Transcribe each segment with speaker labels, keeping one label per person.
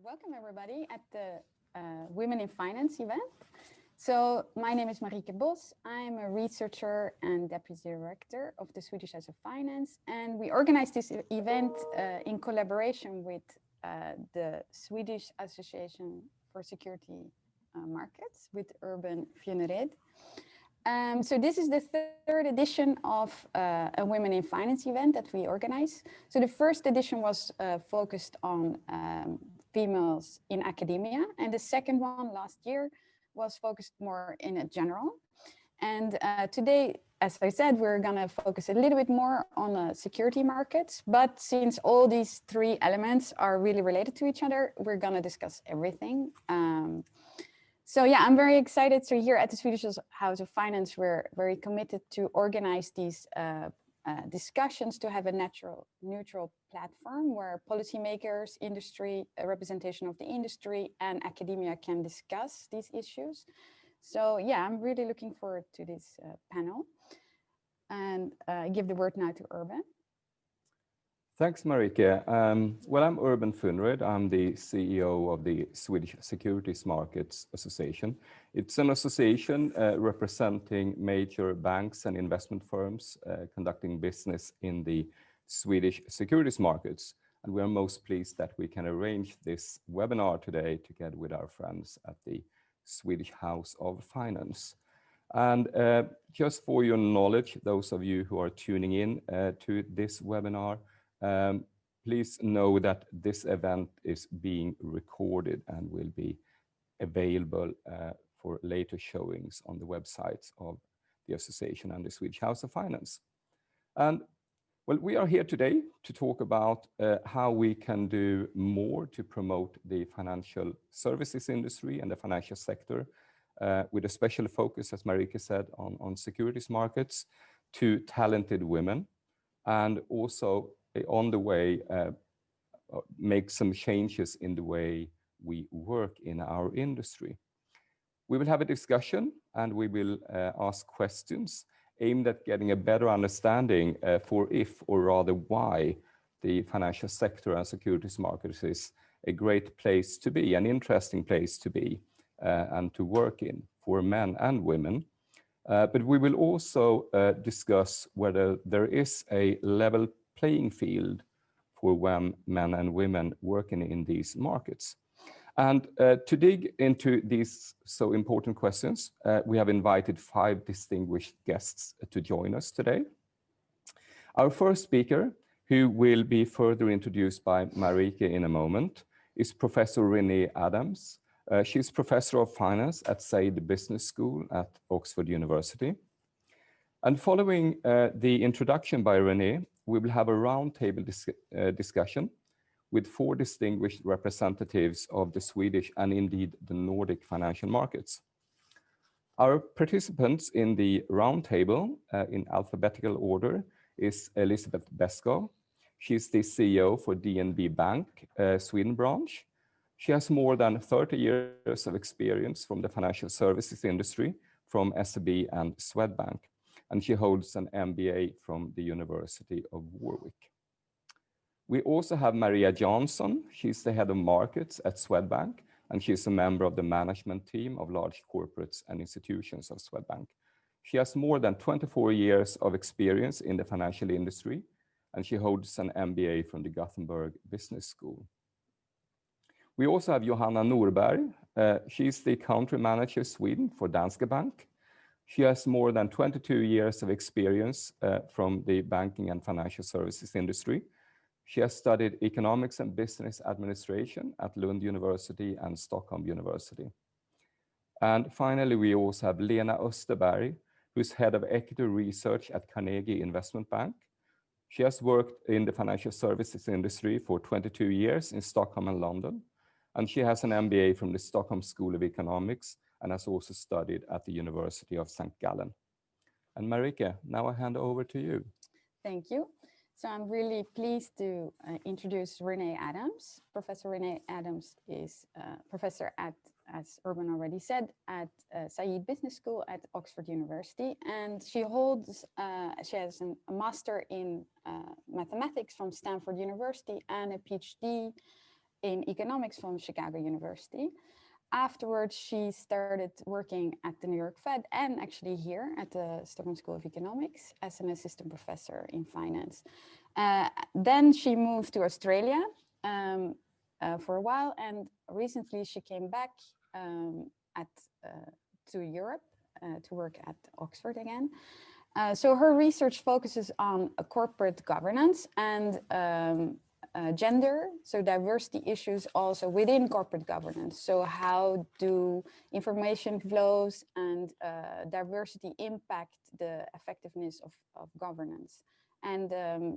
Speaker 1: Welcome everybody at the Women in Finance event. So my name is Marieke Bos. I'm a researcher and deputy director of the Swedish House of Finance, and we organized this event in collaboration with the Swedish Association for Security Markets with Urban Funered. So this is the third edition of a Women in Finance event that we organize. So the first edition was focused on females in academia, and the second one last year was focused more in a general. And today, as I said, we're going to focus a little bit more on security markets. But since all these three elements are really related to each other, we're going to discuss everything. So yeah, I'm very excited. So here at the Swedish House of Finance, we're very committed to organize these discussions to have a neutral platform where policymakers, industry, representation of the industry, and academia can discuss these issues. So yeah, I'm really looking forward to this panel. And I give the word now to Urban.
Speaker 2: Thanks, Marieke. Well, I'm Urban Funered. I'm the CEO of the Swedish Securities Markets Association. It's an association representing major banks and investment firms conducting business in the Swedish securities markets. And we are most pleased that we can arrange this webinar today together with our friends at the Swedish House of Finance. And just for your knowledge, those of you who are tuning in to this webinar, please know that this event is being recorded and will be available for later showings on the websites of the association and the Swedish House of Finance. And well, we are here today to talk about how we can do more to promote the financial services industry and the financial sector with a special focus, as Marieke said, on securities markets to talented women, and also on the way make some changes in the way we work in our industry. We will have a discussion and we will ask questions aimed at getting a better understanding for if, or rather why, the financial sector and securities markets is a great place to be, an interesting place to be and to work in for men and women. But we will also discuss whether there is a level playing field for when men and women working in these markets. And to dig into these so important questions, we have invited 5 distinguished guests to join us today. Our first speaker, who will be further introduced by Marieke in a moment, is Professor Renée Adams. She's Professor of Finance at Said Business School at Oxford University. And following the introduction by Renée, we will have a roundtable discussion with 4 distinguished representatives of the Swedish and indeed the Nordic financial markets. Our participants in the roundtable in alphabetical order is Elisabeth Beskow. She's the CEO for DNB Bank Sweden branch. She has more than 30 years of experience from the financial services industry from SEB and Swedbank. And she holds an MBA from the University of Warwick. We also have Maria Jansson. She's the head of markets at Swedbank, and she's a member of the management team of large corporates and institutions of Swedbank. She has more than 24 years of experience in the financial industry, and she holds an MBA from the Gothenburg Business School. We also have Johanna Norberg. She's the country manager Sweden for Danske Bank. She has more than 22 years of experience from the banking and financial services industry. She has studied economics and business administration at Lund University and Stockholm University. And finally, we also have Lena Österberg, who's head of equity research at Carnegie Investment Bank. She has worked in the financial services industry for 22 years in Stockholm and London. And she has an MBA from the Stockholm School of Economics and has also studied at the University of St. Gallen. And Marieke, now I hand over to you.
Speaker 1: Thank you. So I'm really pleased to introduce Renée Adams. Professor Renée Adams is professor at, as Urban already said, at Said Business School at Oxford University. And she holds, she has a master in mathematics from Stanford University and a PhD in economics from Chicago University. Afterwards, she started working at the New York Fed and actually here at the Stockholm School of Economics as an assistant professor in finance. Then she moved to Australia for a while, and recently she came back to Europe to work at Oxford again. So her research focuses on corporate governance and gender, so diversity issues also within corporate governance. So how do information flows and diversity impact the effectiveness of governance? And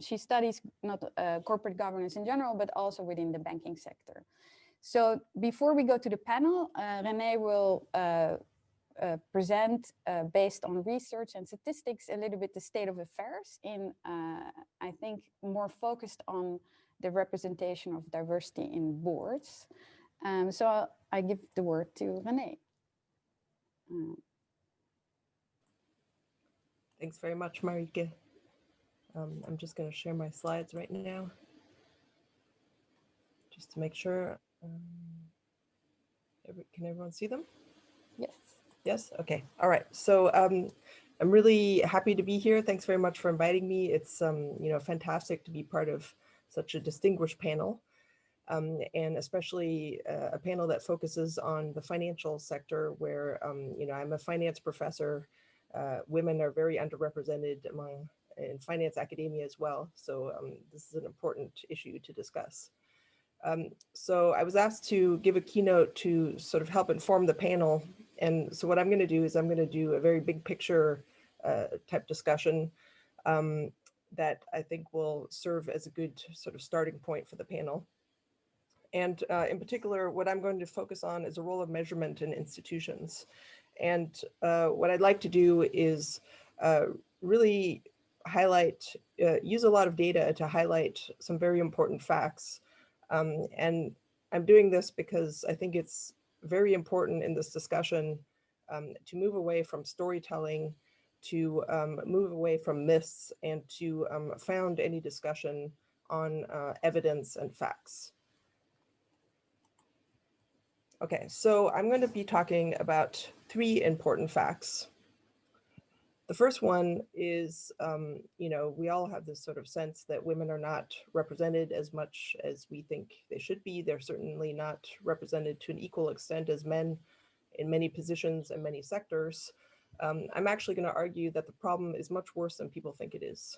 Speaker 1: she studies not corporate governance in general, but also within the banking sector. So before we go to the panel, Renée will present based on research and statistics a little bit the state of affairs in, I think, more focused on the representation of diversity in boards. So I give the word to Renée.
Speaker 3: Thanks very much, Marieke. I'm just going to share my slides right now, just to make sure. Can everyone see them?
Speaker 1: Yes.
Speaker 3: Yes. Okay. All right. So I'm really happy to be here. Thanks very much for inviting me. It's fantastic to be part of such a distinguished panel, and especially a panel that focuses on the financial sector, where I'm a finance professor. Women are very underrepresented in finance academia as well. So this is an important issue to discuss. So I was asked to give a keynote to sort of help inform the panel. And so what I'm going to do is I'm going to do a very big picture type discussion that I think will serve as a good sort of starting point for the panel. And in particular, what I'm going to focus on is the role of measurement in institutions. And what I'd like to do is really highlight, use a lot of data to highlight some very important facts. And I'm doing this because I think it's very important in this discussion to move away from storytelling, to move away from myths, and to found any discussion on evidence and facts. Okay, so I'm going to be talking about 3 important facts. The first one is, we all have this sort of sense that women are not represented as much as we think they should be. They're certainly not represented to an equal extent as men in many positions and many sectors. I'm actually going to argue that the problem is much worse than people think it is.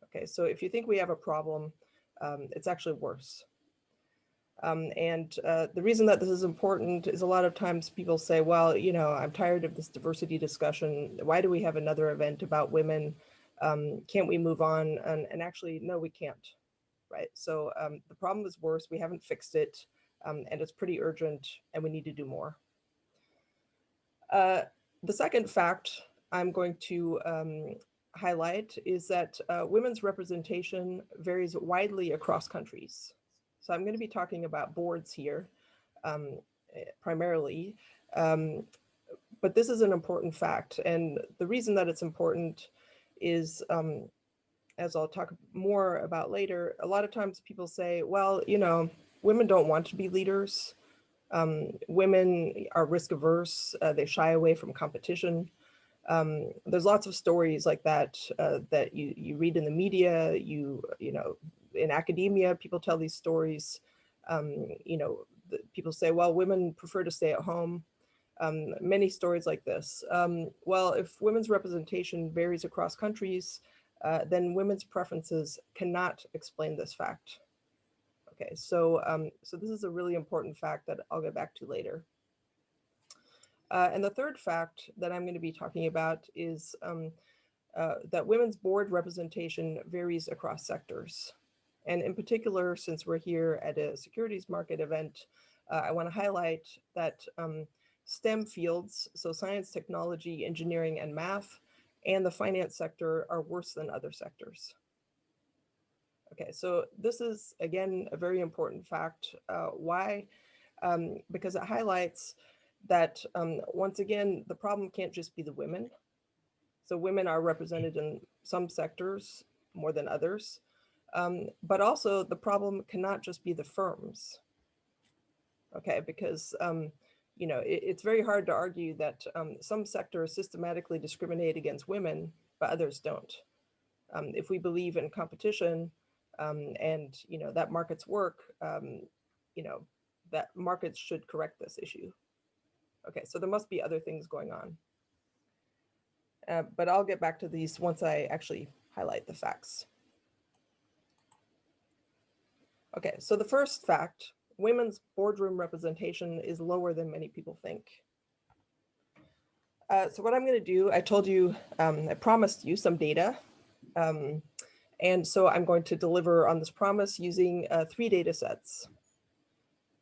Speaker 3: Okay, so if you think we have a problem, it's actually worse. The reason that this is important is a lot of times people say, well, I'm tired of this diversity discussion. Why do we have another event about women? Can't we move on? And actually, no, we can't, right? So the problem is worse. We haven't fixed it, and it's pretty urgent, and we need to do more. The second fact I'm going to highlight is that women's representation varies widely across countries. So I'm going to be talking about boards here primarily, but this is an important fact. And the reason that it's important is, as I'll talk more about later, a lot of times people say, well, women don't want to be leaders. Women are risk averse. They shy away from competition. There's lots of stories like that that you read in the media, in academia, people tell these stories. People say, well, women prefer to stay at home. Many stories like this. Well, if women's representation varies across countries, then women's preferences cannot explain this fact. Okay, so this is a really important fact that I'll get back to later. And the third fact that I'm going to be talking about is that women's board representation varies across sectors. And in particular, since we're here at a securities market event, I want to highlight that STEM fields, so science, technology, engineering, and math, and the finance sector are worse than other sectors. Okay, so this is, again, a very important fact. Why? Because it highlights that, once again, the problem can't just be the women. So women are represented in some sectors more than others. But also the problem cannot just be the firms. Okay, because you know, it's very hard to argue that some sectors systematically discriminate against women, but others don't. If we believe in competition and, you know, that markets work, you know, that markets should correct this issue. Okay, so there must be other things going on. But I'll get back to these once I actually highlight the facts. Okay, so the first fact, women's boardroom representation is lower than many people think. So what I'm going to do, I told you, I promised you some data. And so I'm going to deliver on this promise using 3 data sets.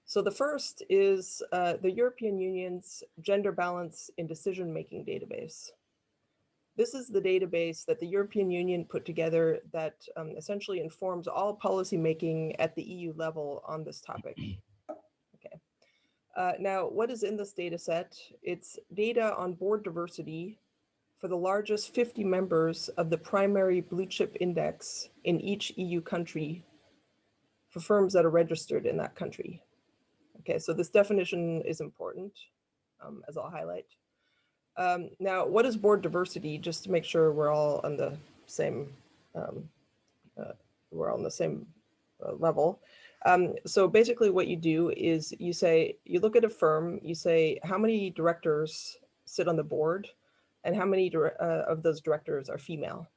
Speaker 3: So the first is the European Union's gender balance in decision-making database. This is the database that the European Union put together that essentially informs all policymaking at the EU level on this topic. Okay. Now, what is in this data set? It's data on board diversity for the largest 50 members of the primary blue chip index in each EU country for firms that are registered in that country. Okay, so this definition is important, as I'll highlight. Now, what is board diversity? Just to make sure we're all on the same, level. So basically what you do is you say, you look at a firm, you say, how many directors sit on the board and how many of those directors are female?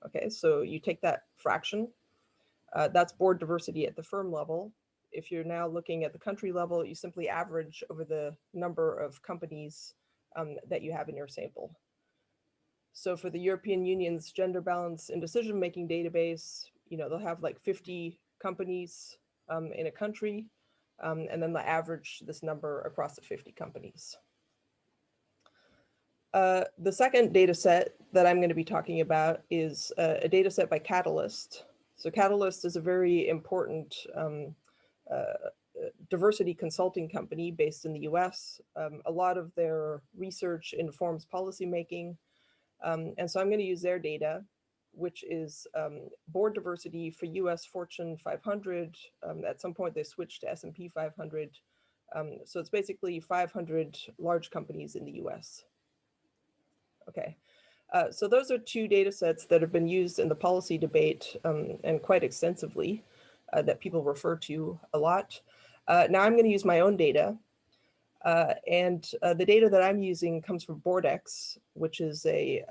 Speaker 3: Okay, so you take that fraction, that's board diversity at the firm level. If you're now looking at the country level, you simply average over the number of companies that you have in your sample. So for the European Union's gender balance in decision-making database, you know, they'll have like 50 companies in a country, and then they'll average this number across the 50 companies. The second data set that I'm going to be talking about is a data set by Catalyst. So Catalyst is a very important diversity consulting company based in the US. A lot of their research informs policymaking. And so I'm going to use their data, which is board diversity for US Fortune 500. At some point they switched to S&P 500. So it's basically 500 large companies in the US. Okay, so those are 2 data sets that have been used in the policy debate and quite extensively that people refer to a lot. Now I'm going to use my own data. And the data that I'm using comes from Boardex, which is a,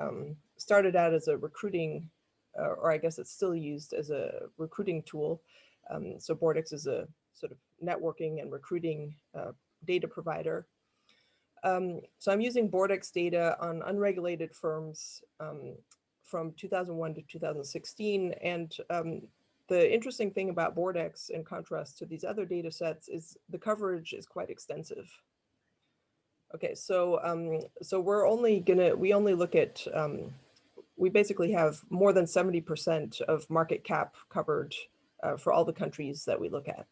Speaker 3: started out as a recruiting, or I guess it's still used as a recruiting tool. So Boardex is a sort of networking and recruiting data provider. So I'm using Boardex data on unregulated firms from 2001 to 2016. And the interesting thing about Boardex, in contrast to these other data sets, is the coverage is quite extensive. Okay, so so we only look at, we basically have more than 70% of market cap covered for all the countries that we look at.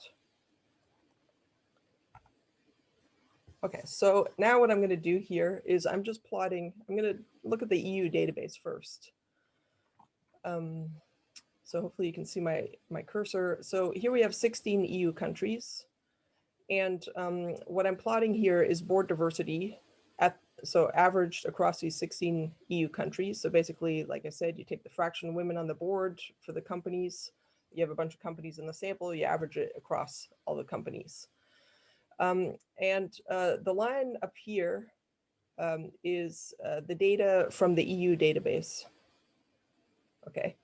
Speaker 3: Okay, so now what I'm going to do here is I'm just plotting, I'm going to look at the EU database first. So hopefully you can see my cursor. So here we have 16 EU countries. And what I'm plotting here is board diversity so averaged across these 16 EU countries. So basically, like I said, you take the fraction of women on the board for the companies. You have a bunch of companies in the sample, you average it across all the companies. And the line up here is the data from the EU database. Okay,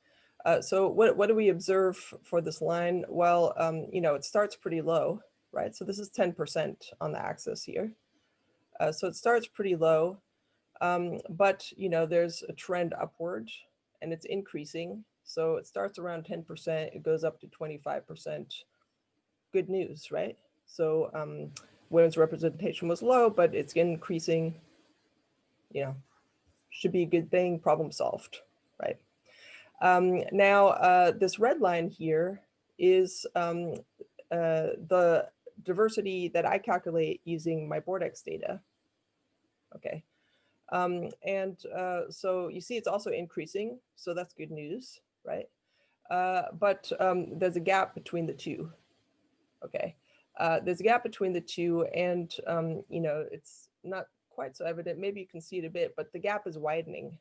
Speaker 3: so what do we observe for this line? Well, you know, it starts pretty low, right? So this is 10% on the axis here. So it starts pretty low, but you know, there's a trend upward and it's increasing. So it starts around 10%, it goes up to 25%. Good news, right? So women's representation was low, but it's increasing, you know, should be a good thing, problem solved, right? Now, this red line here is the diversity that I calculate using my Boardex data. Okay, so you see it's also increasing, so that's good news, right? But there's a gap between the two. Okay, There's a gap between the two, and you know, it's not quite so evident. Maybe you can see it a bit, but the gap is widening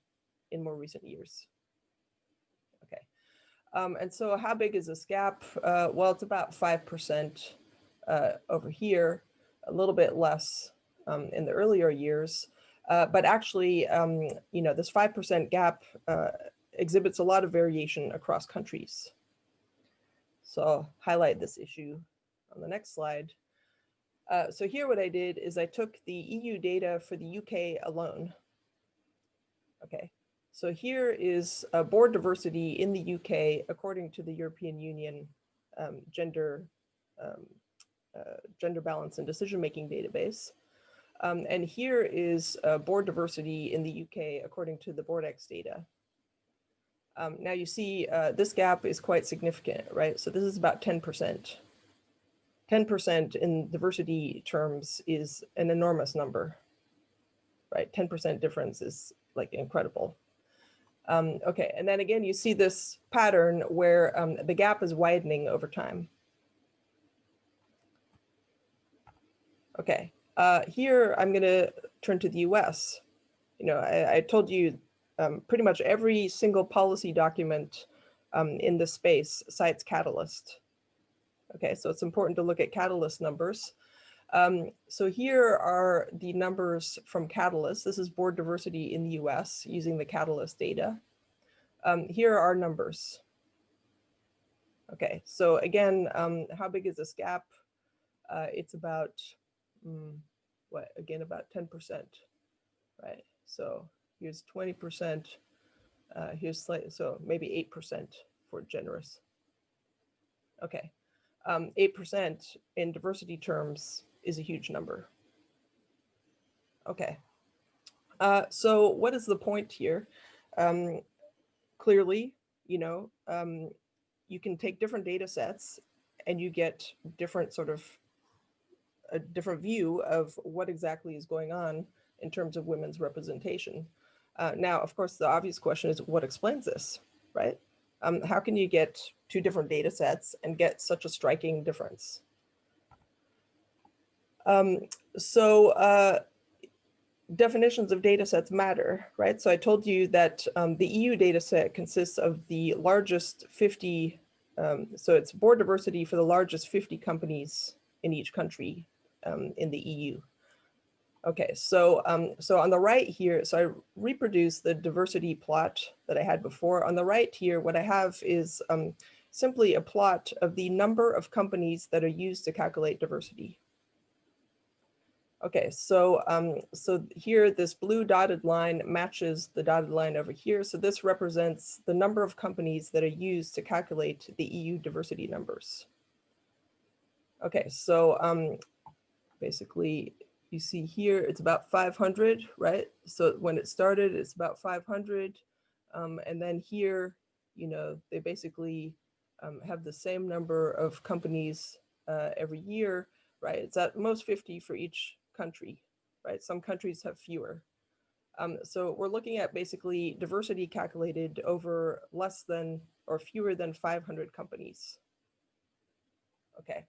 Speaker 3: in more recent years. Okay, and so how big is this gap? Well, it's about 5% over here, a little bit less in the earlier years. But actually, you know, this 5% gap exhibits a lot of variation across countries. So I'll highlight this issue on the next slide. So here what I did is I took the EU data for the UK alone. Okay, so here is board diversity in the UK according to the European Union gender balance and decision-making database. And here is board diversity in the UK according to the BoardX data. Now you see this gap is quite significant, right? So this is about 10%. 10% in diversity terms is an enormous number, right? 10% difference is like incredible. Okay, and then again, you see this pattern where the gap is widening over time. Okay, here I'm gonna turn to the US. You know, I told you pretty much every single policy document in this space cites Catalyst. Okay, so it's important to look at Catalyst numbers. So here are the numbers from Catalyst. This is board diversity in the US using the Catalyst data. Here are our numbers. Okay, so again, how big is this gap? It's about, what, again, about 10%, right? So here's 20%, here's slightly, so maybe 8% for generous. Okay. 8% in diversity terms is a huge number. Okay, so what is the point here? Clearly, you know, you can take different data sets and you get different sort of a different view of what exactly is going on in terms of women's representation. Now, of course, the obvious question is what explains this, right? How can you get two different data sets and get such a striking difference? Definitions of data sets matter, right? So I told you that the EU data set consists of the largest 50, so it's board diversity for the largest 50 companies in each country in the EU. Okay, so so on the right here, so I reproduced the diversity plot that I had before. On the right here, what I have is simply a plot of the number of companies that are used to calculate diversity. Okay, so so here, this blue dotted line matches the dotted line over here. So this represents the number of companies that are used to calculate the EU diversity numbers. Okay, so basically, you see here, it's about 500, right? So when it started, it's about 500. And then here, you know, they basically have the same number of companies every year, right? It's at most 50 for each country, right? Some countries have fewer. So we're looking at basically diversity calculated over less than or fewer than 500 companies. Okay.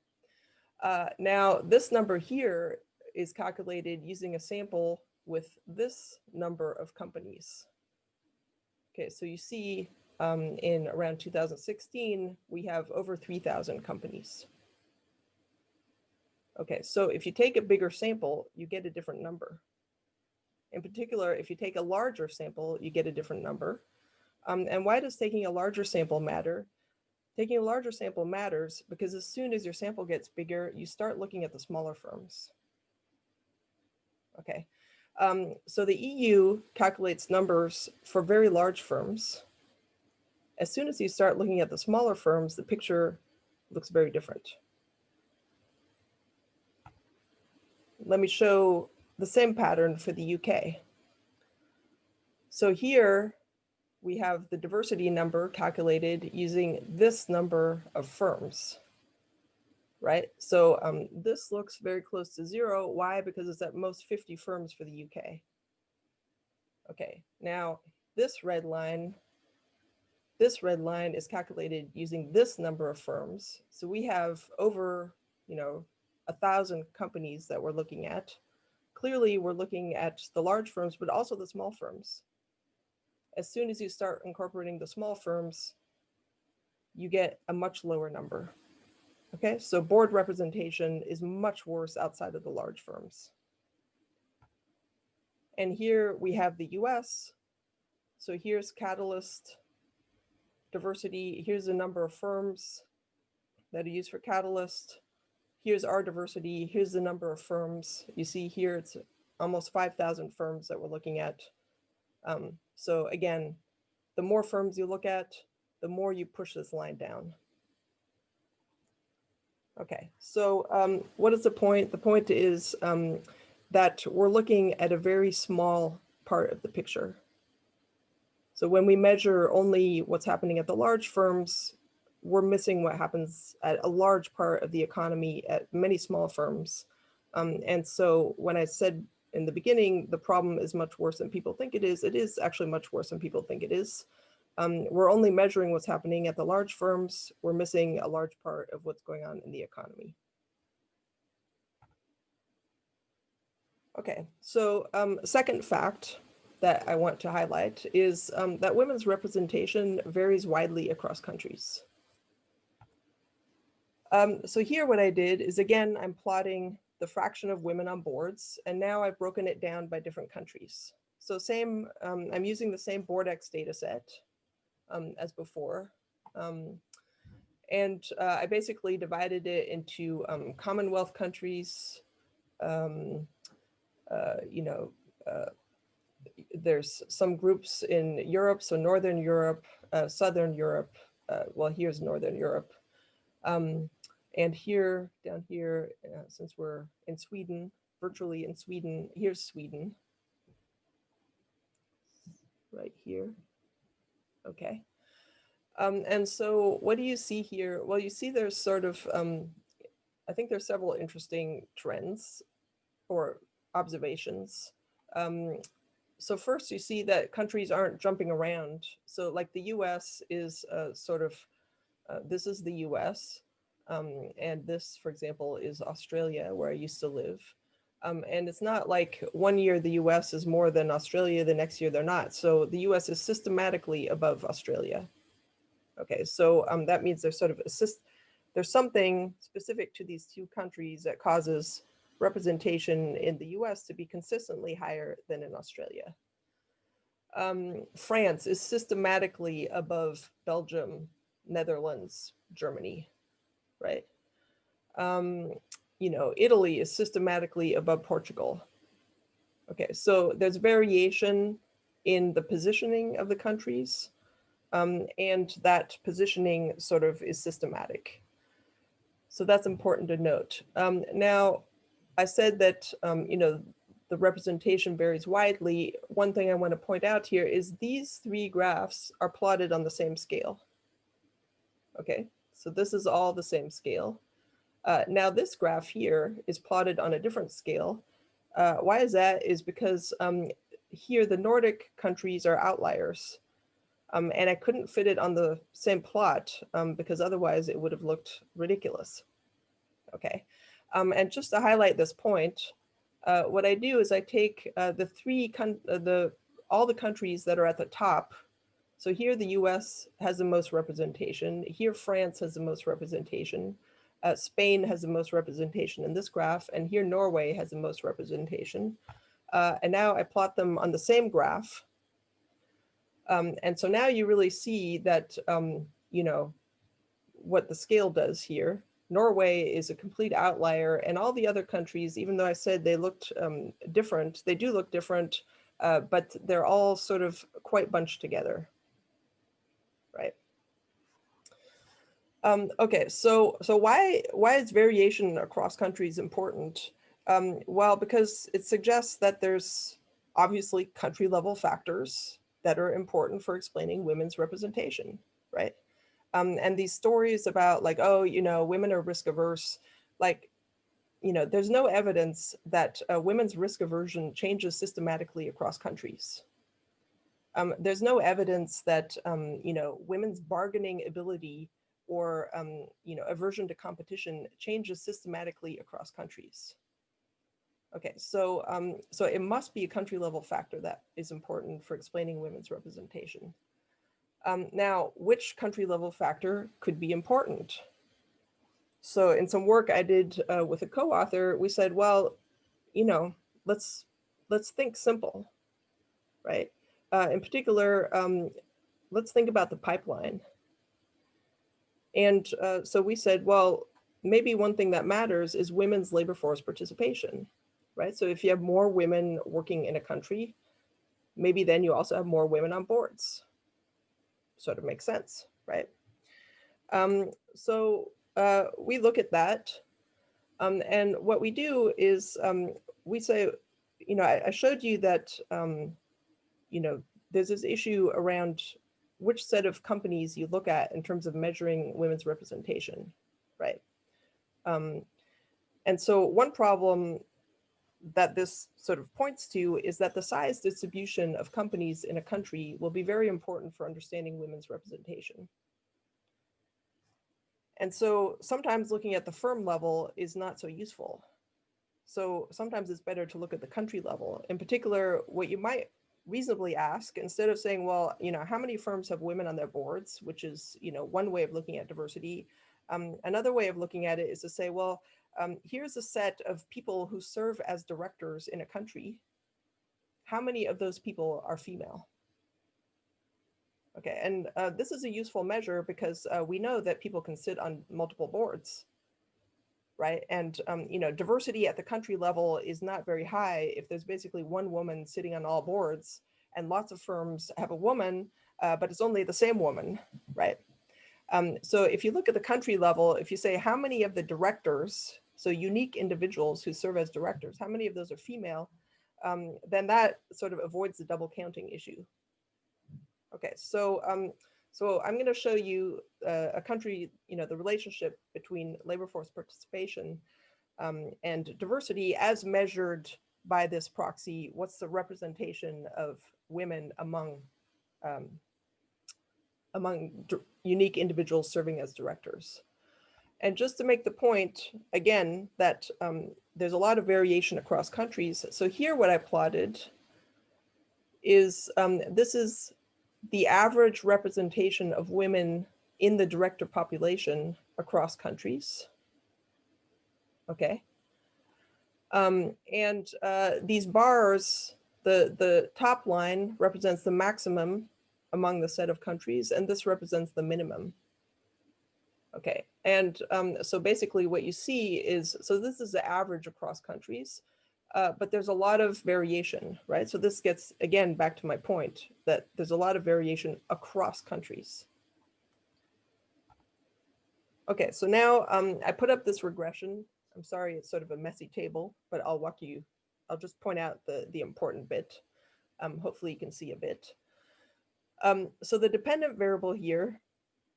Speaker 3: Now this number here is calculated using a sample with this number of companies. Okay, so you see in around 2016, we have over 3,000 companies. Okay, so if you take a bigger sample, you get a different number. In particular, if you take a larger sample, you get a different number. And why does taking a larger sample matter? Taking a larger sample matters because as soon as your sample gets bigger, you start looking at the smaller firms. Okay, so the EU calculates numbers for very large firms. As soon as you start looking at the smaller firms, the picture looks very different. Let me show the same pattern for the UK. So here we have the diversity number calculated using this number of firms. Right? So this looks very close to 0. Why? Because it's at most 50 firms for the UK. Okay, now this red line is calculated using this number of firms. So we have over, you know, 1,000 companies that we're looking at, clearly we're looking at the large firms, but also the small firms. As soon as you start incorporating the small firms, you get a much lower number. Okay, so board representation is much worse outside of the large firms. And here we have the US. So here's Catalyst diversity. Here's the number of firms that are used for Catalyst. Here's our diversity. Here's the number of firms. You see here, it's almost 5,000 firms that we're looking at. So again, the more firms you look at, the more you push this line down. Okay, so what is the point? The point is that we're looking at a very small part of the picture. So when we measure only what's happening at the large firms, we're missing what happens at a large part of the economy at many small firms. And so when I said in the beginning, the problem is much worse than people think it is actually much worse than people think it is. We're only measuring what's happening at the large firms. We're missing a large part of what's going on in the economy. Okay, so second fact that I want to highlight is that women's representation varies widely across countries. So here what I did is, again, I'm plotting the fraction of women on boards, and now I've broken it down by different countries. So same, I'm using the same BoardX data set as before. And I basically divided it into Commonwealth countries. There's some groups in Europe, so Northern Europe, Southern Europe. Well, here's Northern Europe. And here, down here, since we're in Sweden, virtually in Sweden, here's Sweden. Right here. Okay. And so what do you see here? Well, you see there's sort of, I think there's several interesting trends or observations. So first you see that countries aren't jumping around. So like the US is sort of, this is the US. And this, for example, is Australia, where I used to live. And it's not like one year the US is more than Australia, the next year they're not. So the US is systematically above Australia. Okay, so that means there's sort of there's something specific to these two countries that causes representation in the US to be consistently higher than in Australia. France is systematically above Belgium, Netherlands, Germany, right? Italy is systematically above Portugal. Okay, so there's variation in the positioning of the countries, and that positioning sort of is systematic. So that's important to note. Now, I said that, the representation varies widely. One thing I want to point out here is these three graphs are plotted on the same scale. Okay, so this is all the same scale. Now this graph here is plotted on a different scale. Why is that? Is because here the Nordic countries are outliers. And I couldn't fit it on the same plot because otherwise it would have looked ridiculous. Okay, and just to highlight this point, what I do is I take all the countries that are at the top. So here the US has the most representation. Here France has the most representation. Spain has the most representation in this graph, and here Norway has the most representation. And now I plot them on the same graph. And so now you really see that, what the scale does here. Norway is a complete outlier, and all the other countries, even though I said they looked different, they do look different, but they're all sort of quite bunched together, right? Okay, so why is variation across countries important? Well, because it suggests that there's obviously country level factors that are important for explaining women's representation, right? And these stories about like, oh, women are risk averse, like, there's no evidence that women's risk aversion changes systematically across countries. There's no evidence that, women's bargaining ability or aversion to competition changes systematically across countries. Okay, so so it must be a country level factor that is important for explaining women's representation. Now, which country level factor could be important? So in some work I did with a co-author, we said, well, let's think simple, right? In particular, let's think about the pipeline. And so we said, well, maybe one thing that matters is women's labor force participation, right? So if you have more women working in a country, maybe then you also have more women on boards. Sort of makes sense, right? So we look at that, and what we do is we say, I showed you that, there's this issue around which set of companies you look at in terms of measuring women's representation, right? And so one problem that this sort of points to is that the size distribution of companies in a country will be very important for understanding women's representation. And so sometimes looking at the firm level is not so useful. So sometimes it's better to look at the country level. In particular, what you might reasonably ask, instead of saying, well, how many firms have women on their boards, which is, one way of looking at diversity. Another way of looking at it is to say, well, here's a set of people who serve as directors in a country. How many of those people are female? Okay, and this is a useful measure because we know that people can sit on multiple boards, right? And diversity at the country level is not very high if there's basically one woman sitting on all boards, and lots of firms have a woman, but it's only the same woman, right? So if you look at the country level, if you say how many of the directors, so unique individuals who serve as directors, how many of those are female, then that sort of avoids the double counting issue. Okay, so so I'm going to show you a country, the relationship between labor force participation and diversity as measured by this proxy. What's the representation of women among unique individuals serving as directors? And just to make the point, again, that there's a lot of variation across countries. So here what I plotted is, this is the average representation of women in the director population across countries. Okay. And these bars, the top line represents the maximum among the set of countries, and this represents the minimum. Okay, and so basically what you see is, so this is the average across countries, but there's a lot of variation, right? So this gets, again, back to my point that there's a lot of variation across countries. Okay, so now I put up this regression. I'm sorry, it's sort of a messy table, but I'll just point out the important bit. Hopefully you can see a bit. So the dependent variable here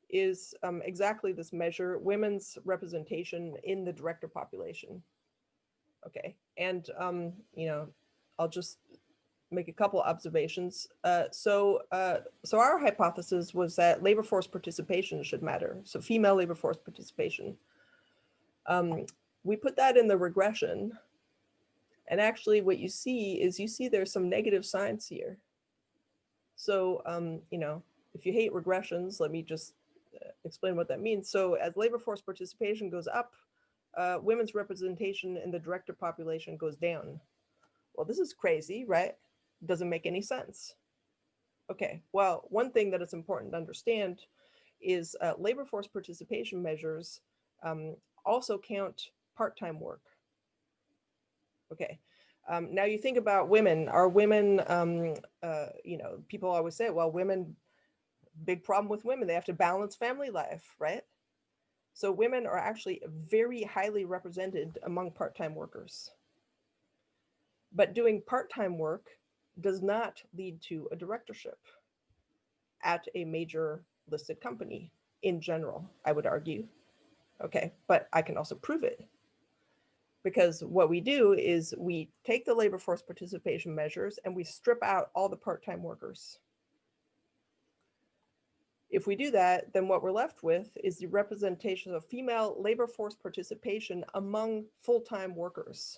Speaker 3: is exactly this measure, women's representation in the director population. Okay, and I'll just make a couple observations. So our hypothesis was that labor force participation should matter. So female labor force participation. We put that in the regression, and actually what you see is there's some negative signs here. So if you hate regressions, let me just explain what that means. So as labor force participation goes up, women's representation in the director population goes down. Well, this is crazy, right? Doesn't make any sense. Okay, well, one thing that is important to understand is labor force participation measures also count part-time work. Okay, now you think about women. Are women, people always say, well, women, big problem with women, they have to balance family life, right? So women are actually very highly represented among part-time workers. But doing part-time work does not lead to a directorship at a major listed company in general, I would argue. Okay, but I can also prove it. Because what we do is we take the labor force participation measures and we strip out all the part-time workers. If we do that, then what we're left with is the representation of female labor force participation among full-time workers.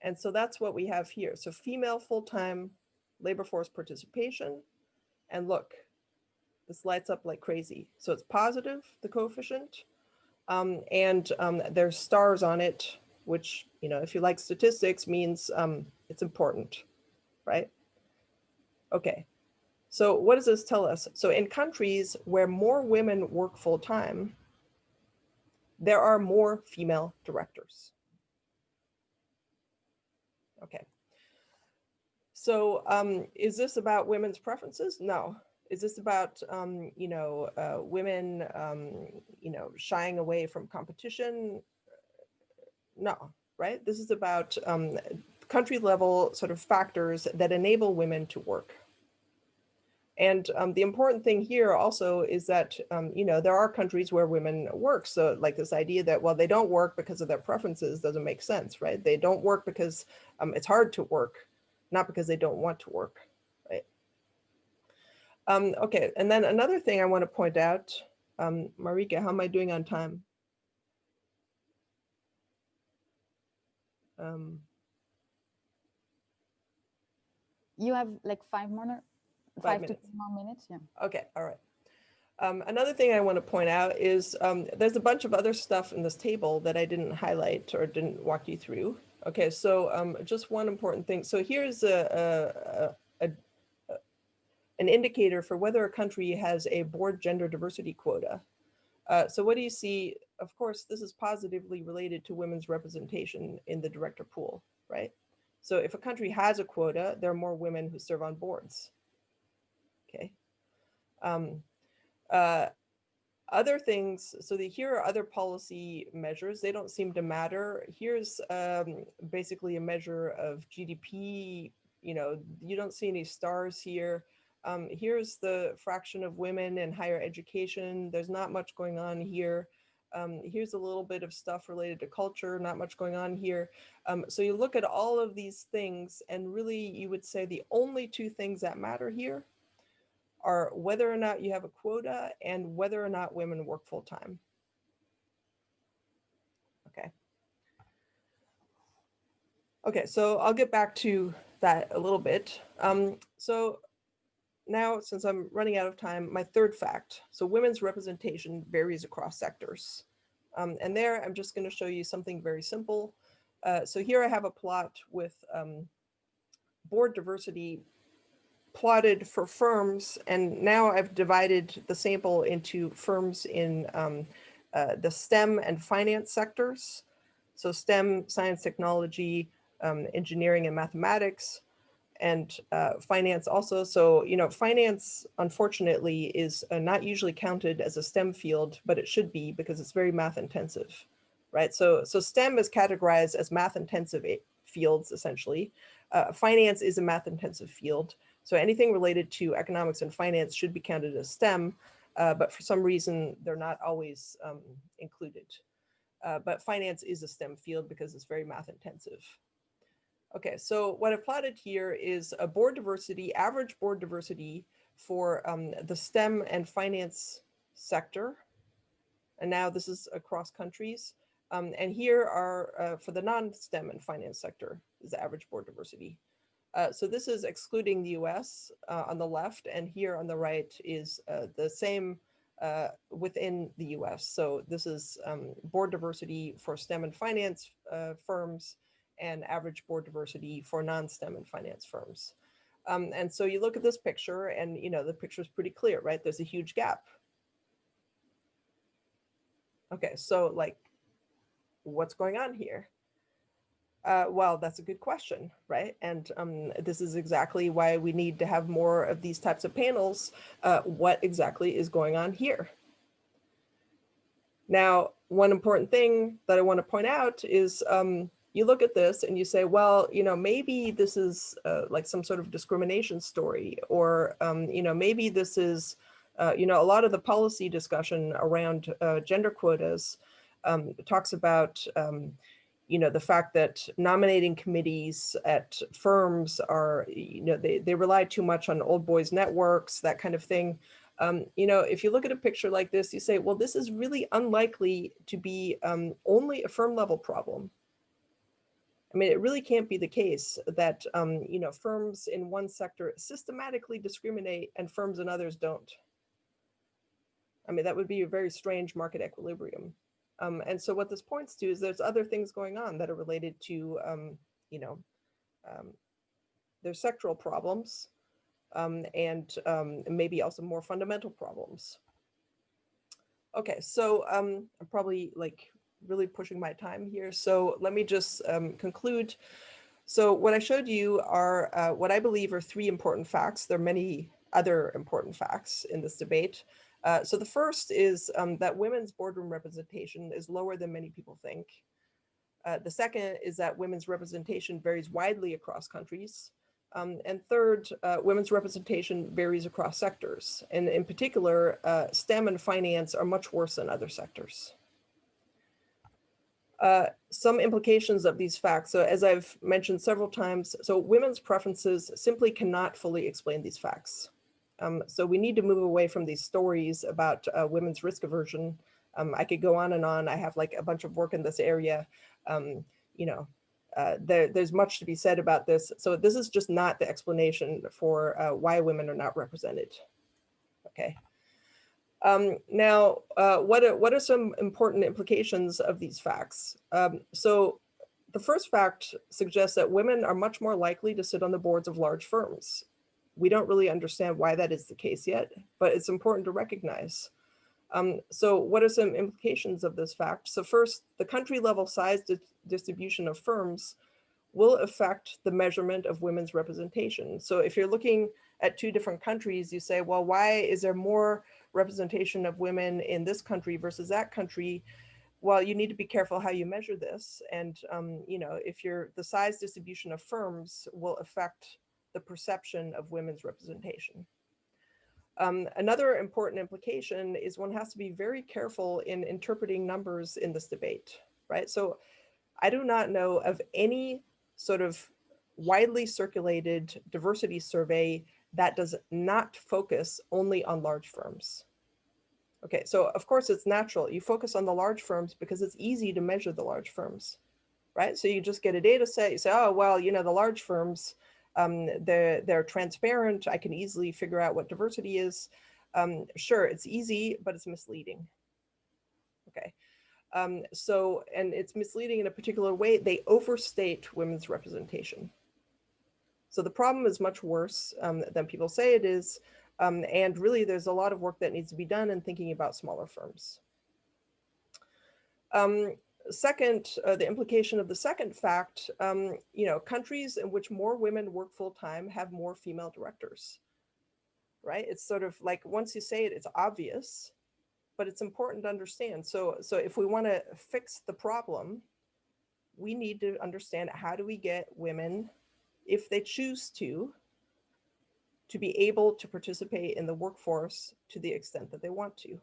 Speaker 3: And so that's what we have here. So female full-time labor force participation. And look, this lights up like crazy. So it's positive, the coefficient. There's stars on it, which, you know, if you like statistics, means it's important, right? Okay. So what does this tell us? So in countries where more women work full-time, there are more female directors. Okay. So is this about women's preferences? No. Is this about, women, shying away from competition? No, right? This is about country level sort of factors that enable women to work. And the important thing here also is that, there are countries where women work. So like this idea that, well, they don't work because of their preferences doesn't make sense, right? They don't work because it's hard to work, not because they don't want to work, right? Okay, and then another thing I want to point out, Marika, how am I doing on time?
Speaker 1: You have like 5 to 10 more minutes. Yeah.
Speaker 3: Okay. All right. Another thing I want to point out is there's a bunch of other stuff in this table that I didn't highlight or didn't walk you through. Okay. So just one important thing. So here's an indicator for whether a country has a board gender diversity quota. So what do you see? Of course, this is positively related to women's representation in the director pool, right? So if a country has a quota, there are more women who serve on boards. Okay. Other things, so here are other policy measures. They don't seem to matter. Here's basically a measure of GDP. You don't see any stars here. Here's the fraction of women in higher education. There's not much going on here. Here's a little bit of stuff related to culture, not much going on here. So you look at all of these things, and really you would say the only two things that matter here are whether or not you have a quota and whether or not women work full-time. Okay. Okay, so I'll get back to that a little bit. So now, since I'm running out of time, my third fact. So women's representation varies across sectors. And there, I'm just going to show you something very simple. So here I have a plot with board diversity plotted for firms, and now I've divided the sample into firms in the STEM and finance sectors. So STEM, science, technology, engineering and mathematics, and finance also. So, finance, unfortunately, is not usually counted as a STEM field, but it should be because it's very math intensive, right? So STEM is categorized as math intensive fields, essentially. Finance is a math intensive field. So anything related to economics and finance should be counted as STEM, but for some reason, they're not always included. But finance is a STEM field because it's very math intensive. Okay, so what I've plotted here is a board diversity, average board diversity for the STEM and finance sector. And now this is across countries. And here are, for the non-STEM and finance sector, is the average board diversity. So this is excluding the US on the left, and here on the right is the same within the US. So this is board diversity for STEM and finance firms, and average board diversity for non-STEM and finance firms. And so you look at this picture, and the picture is pretty clear, right? There's a huge gap. Okay, so like, what's going on here? Well, that's a good question, right? And this is exactly why we need to have more of these types of panels. What exactly is going on here? Now, one important thing that I want to point out is you look at this and you say, well, maybe this is like some sort of discrimination story, or, maybe this is, a lot of the policy discussion around gender quotas talks about, the fact that nominating committees at firms are, they rely too much on old boys networks, that kind of thing. If you look at a picture like this, you say, well, this is really unlikely to be only a firm level problem. I mean, it really can't be the case that, firms in one sector systematically discriminate and firms in others don't. I mean, that would be a very strange market equilibrium. And so what this points to is there's other things going on that are related to, there's sectoral problems and maybe also more fundamental problems. Okay, so I'm probably like really pushing my time here. So let me just conclude. So what I showed you are what I believe are 3 important facts. There are many other important facts in this debate. So the first is that women's boardroom representation is lower than many people think. The second is that women's representation varies widely across countries. And third, women's representation varies across sectors. And in particular, STEM and finance are much worse than other sectors. Some implications of these facts. So as I've mentioned several times, so women's preferences simply cannot fully explain these facts. So we need to move away from these stories about women's risk aversion. I could go on and on. I have like a bunch of work in this area. There's much to be said about this. So this is just not the explanation for why women are not represented. Okay. Now, what are some important implications of these facts? So the first fact suggests that women are much more likely to sit on the boards of large firms. We don't really understand why that is the case yet, but it's important to recognize. So what are some implications of this fact? So first, the country level size distribution of firms will affect the measurement of women's representation. So if you're looking at 2 different countries, you say, well, why is there more representation of women in this country versus that country? Well, you need to be careful how you measure this. And, if the size distribution of firms will affect the perception of women's representation. Another important implication is one has to be very careful in interpreting numbers in this debate, right? So I do not know of any sort of widely circulated diversity survey that does not focus only on large firms. Okay, so of course it's natural. You focus on the large firms because it's easy to measure the large firms, right? So you just get a data set, you say, oh, well, the large firms, they're transparent. I can easily figure out what diversity is. Sure, it's easy, but it's misleading. Okay. And it's misleading in a particular way. They overstate women's representation. So the problem is much worse than people say it is. And really, there's a lot of work that needs to be done in thinking about smaller firms. Second, the implication of the second fact, countries in which more women work full-time have more female directors, right? It's sort of like, once you say it, it's obvious, but it's important to understand. So if we want to fix the problem, we need to understand how do we get women, if they choose to be able to participate in the workforce to the extent that they want to.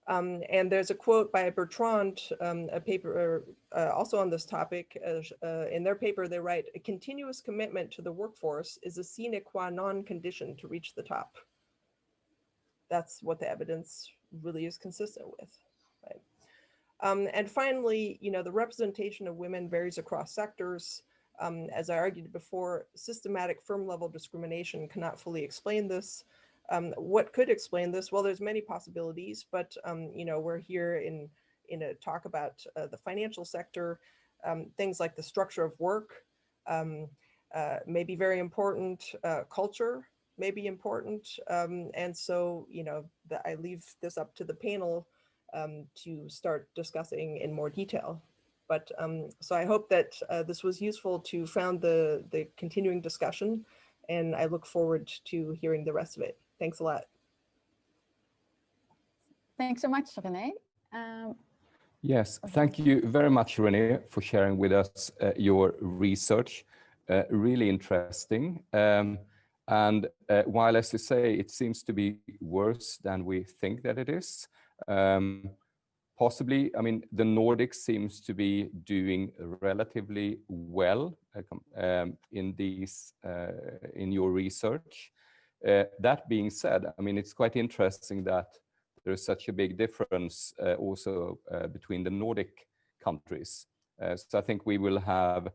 Speaker 3: And there's a quote by Bertrand, a paper also on this topic. In their paper, they write, "A continuous commitment to the workforce is a sine qua non condition to reach the top." That's what the evidence really is consistent with, right? And finally, the representation of women varies across sectors. As I argued before, systematic firm-level discrimination cannot fully explain this. What could explain this? Well, there's many possibilities, but we're here in a talk about the financial sector. Things like the structure of work may be very important. Culture may be important, and so I leave this up to the panel to start discussing in more detail. But so I hope that this was useful to found the continuing discussion, and I look forward to hearing the rest of it. Thanks a lot.
Speaker 1: Thanks so much, Renée.
Speaker 2: Yes, thank you very much, Renée, for sharing with us your research. Really interesting. And while, as you say, it seems to be worse than we think that it is, possibly, I mean, the Nordics seems to be doing relatively well in your research. That being said, I mean, it's quite interesting that there is such a big difference also between the Nordic countries. So I think we will have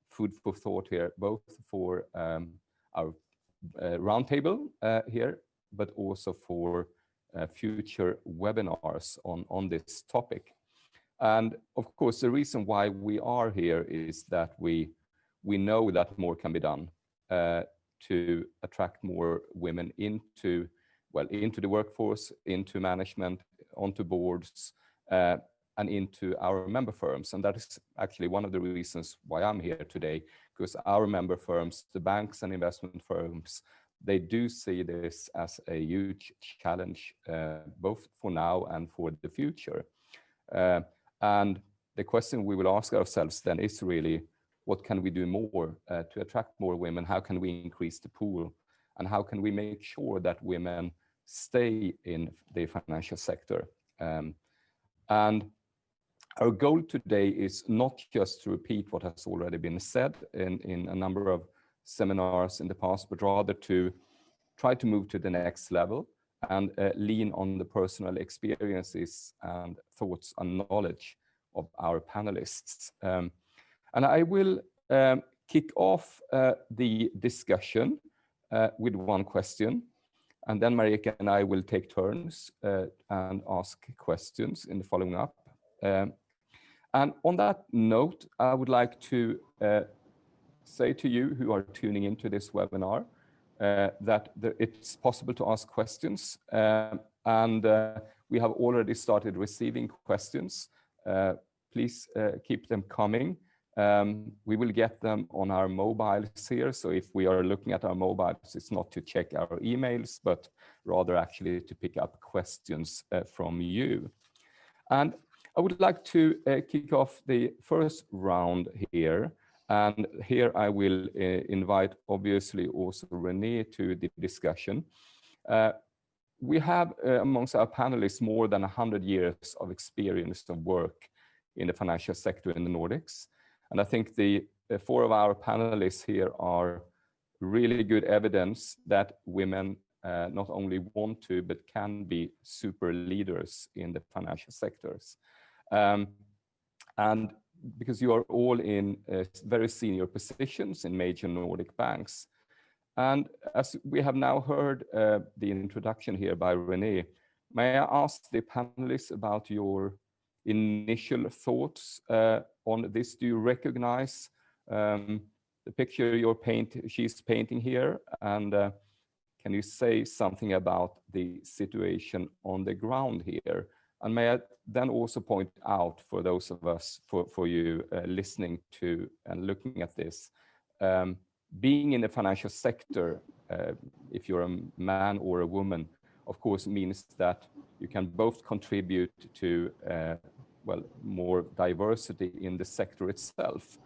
Speaker 2: food for thought here, both for our roundtable here, but also for future webinars on this topic. And of course, the reason why we are here is that we know that more can be done to attract more women into the workforce, into management, onto boards, and into our member firms. And that is actually one of the reasons why I'm here today, because our member firms, the banks and investment firms, they do see this as a huge challenge, both for now and for the future. And the question we will ask ourselves then is really, what can we do more to attract more women? How can we increase the pool? And how can we make sure that women stay in the financial sector? And our goal today is not just to repeat what has already been said in a number of seminars in the past, but rather to try to move to the next level and lean on the personal experiences and thoughts and knowledge of our panelists. And I will kick off the discussion with one question, and then Marika and I will take turns and ask questions in the following up. And on that note, I would like to say to you who are tuning into this webinar that it's possible to ask questions, and we have already started receiving questions. Please keep them coming. We will get them on our mobiles here. So if we are looking at our mobiles, it's not to check our emails, but rather actually to pick up questions from you. And I would like to kick off the first round here. And here I will invite, obviously, also Renée to the discussion. We have amongst our panelists more than 100 years of experience of work in the financial sector in the Nordics. And I think the four of our panelists here are really good evidence that women not only want to, but can be super leaders in the financial sectors. And because you are all in very senior positions in major Nordic banks. And as we have now heard the introduction here by Renée, may I ask the panelists about your initial thoughts on this? Do you recognize the picture she's painting here? And can you say something about the situation on the ground here? And may I then also point out for those of us, for you listening to and looking at this, being in the financial sector, if you're a man or a woman, of course, means that you can both contribute to more diversity in the sector itself.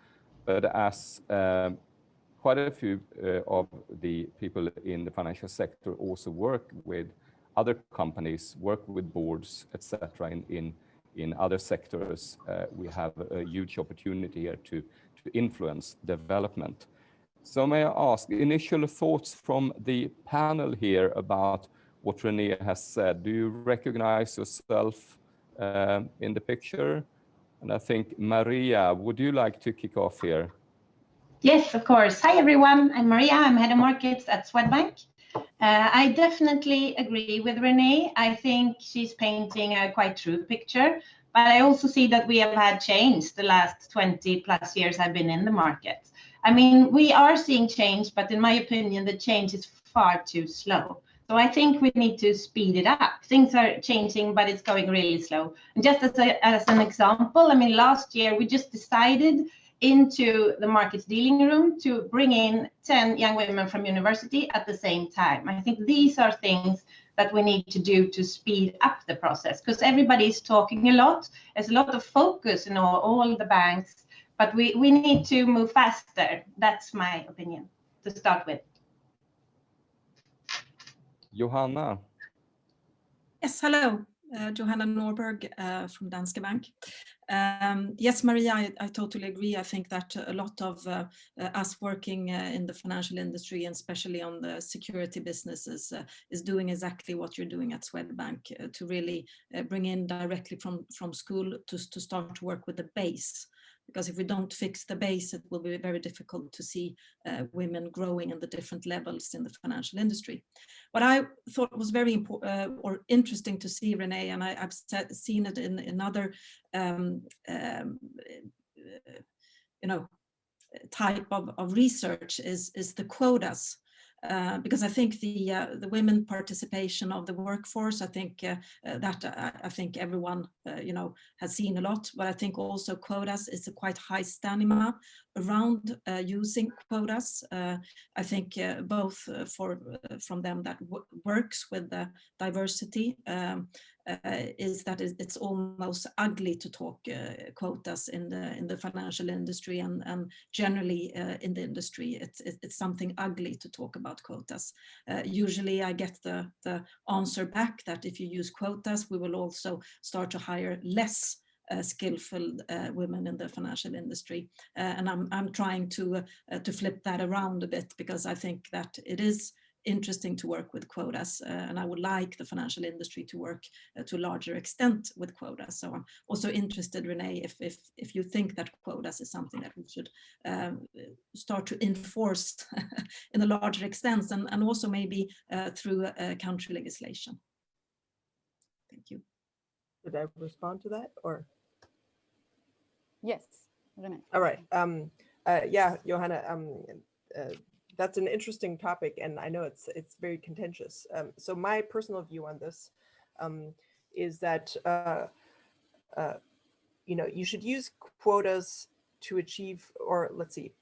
Speaker 2: But as quite a few of the people in the financial sector also work with other companies, work with boards, etc. in other sectors, we have a huge opportunity here to influence development. So may I ask initial thoughts from the panel here about what Renée has said? Do you recognize yourself in the picture? And I think Maria, would you like to kick off here?
Speaker 4: Yes, of course. Hi, everyone. I'm Maria. I'm head of markets at Swedbank. I definitely agree with Renée. I think she's painting a quite true picture, but I also see that we have had change the last 20 plus years I've been in the market. I mean, we are seeing change, but in my opinion, the change is far too slow. So I think we need to speed it up. Things are changing, but it's going really slow. And just as an example, I mean, last year we just decided into the markets dealing room to bring in 10 young women from university at the same time. I think these are things that we need to do to speed up the process, because everybody's talking a lot. There's a lot of focus in all the banks, but we need to move faster. That's my opinion to start with.
Speaker 2: Johanna.
Speaker 5: Yes, hello. Johanna Norberg from Danske Bank. Yes, Maria, I totally agree. I think that a lot of us working in the financial industry, and especially on the security businesses, is doing exactly what you're doing at Swedbank, to really bring in directly from school to start to work with the base. Because if we don't fix the base, it will be very difficult to see women growing in the different levels in the financial industry. What I thought was very important or interesting to see, Renée, and I've seen it in other type of research is the quotas. Because I think the women participation of the workforce, I think I think everyone has seen a lot, but I think also quotas is a quite high stamina around using quotas. I think both from them that works with the diversity is that it's almost ugly to talk quotas in the financial industry, and generally in the industry it's something ugly to talk about quotas. Usually I get the answer back that if you use quotas, we will also start to hire less skillful women in the financial industry, and I'm trying to flip that around a bit, because I think that it is interesting to work with quotas, and I would like the financial industry to work to a larger extent with quotas. So I'm also interested, Renée, if you think that quotas is something that we should start to enforce in a larger extent, and also maybe through country legislation. Thank you.
Speaker 3: Did I respond to that, or?
Speaker 1: Yes, Renée.
Speaker 3: All right. Yeah, Johanna, that's an interesting topic, and I know it's very contentious. So my personal view on this is that you should use quotas to achieve, or let's see.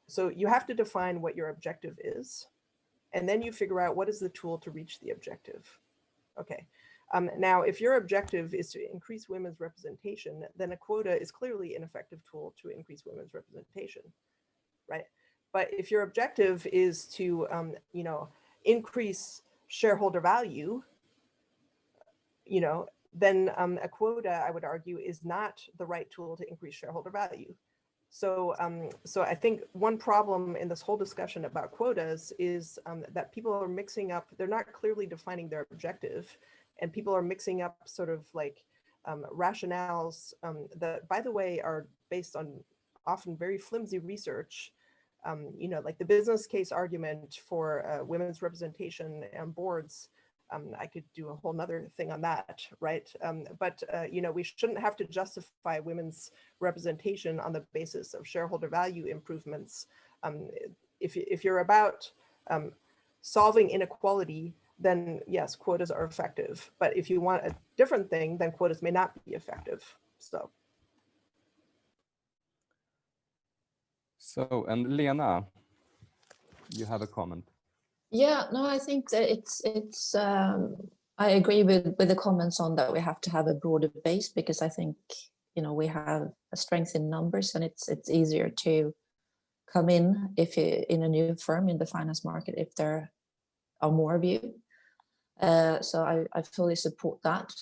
Speaker 3: So you have to define what your objective is, and then you figure out what is the tool to reach the objective. Okay. Now, if your objective is to increase women's representation, then a quota is clearly an effective tool to increase women's representation, right? But if your objective is to, increase shareholder value, then a quota, I would argue, is not the right tool to increase shareholder value. So, so I think one problem in this whole discussion about quotas is that people are mixing up, they're not clearly defining their objective, and people are mixing up sort of like rationales that, by the way, are based on often very flimsy research. Like the business case argument for women's representation on boards. I could do a whole nother thing on that, right? But we shouldn't have to justify women's representation on the basis of shareholder value improvements. If you're about solving inequality, then yes, quotas are effective. But if you want a different thing, then quotas may not be effective.
Speaker 2: So, and Lena, you have a comment.
Speaker 6: Yeah, no, I think that it's I agree with the comments on that we have to have a broader base, because I think, we have a strength in numbers, and it's easier to come in if you in a new firm in the finance market if there are more of you. So I fully support that.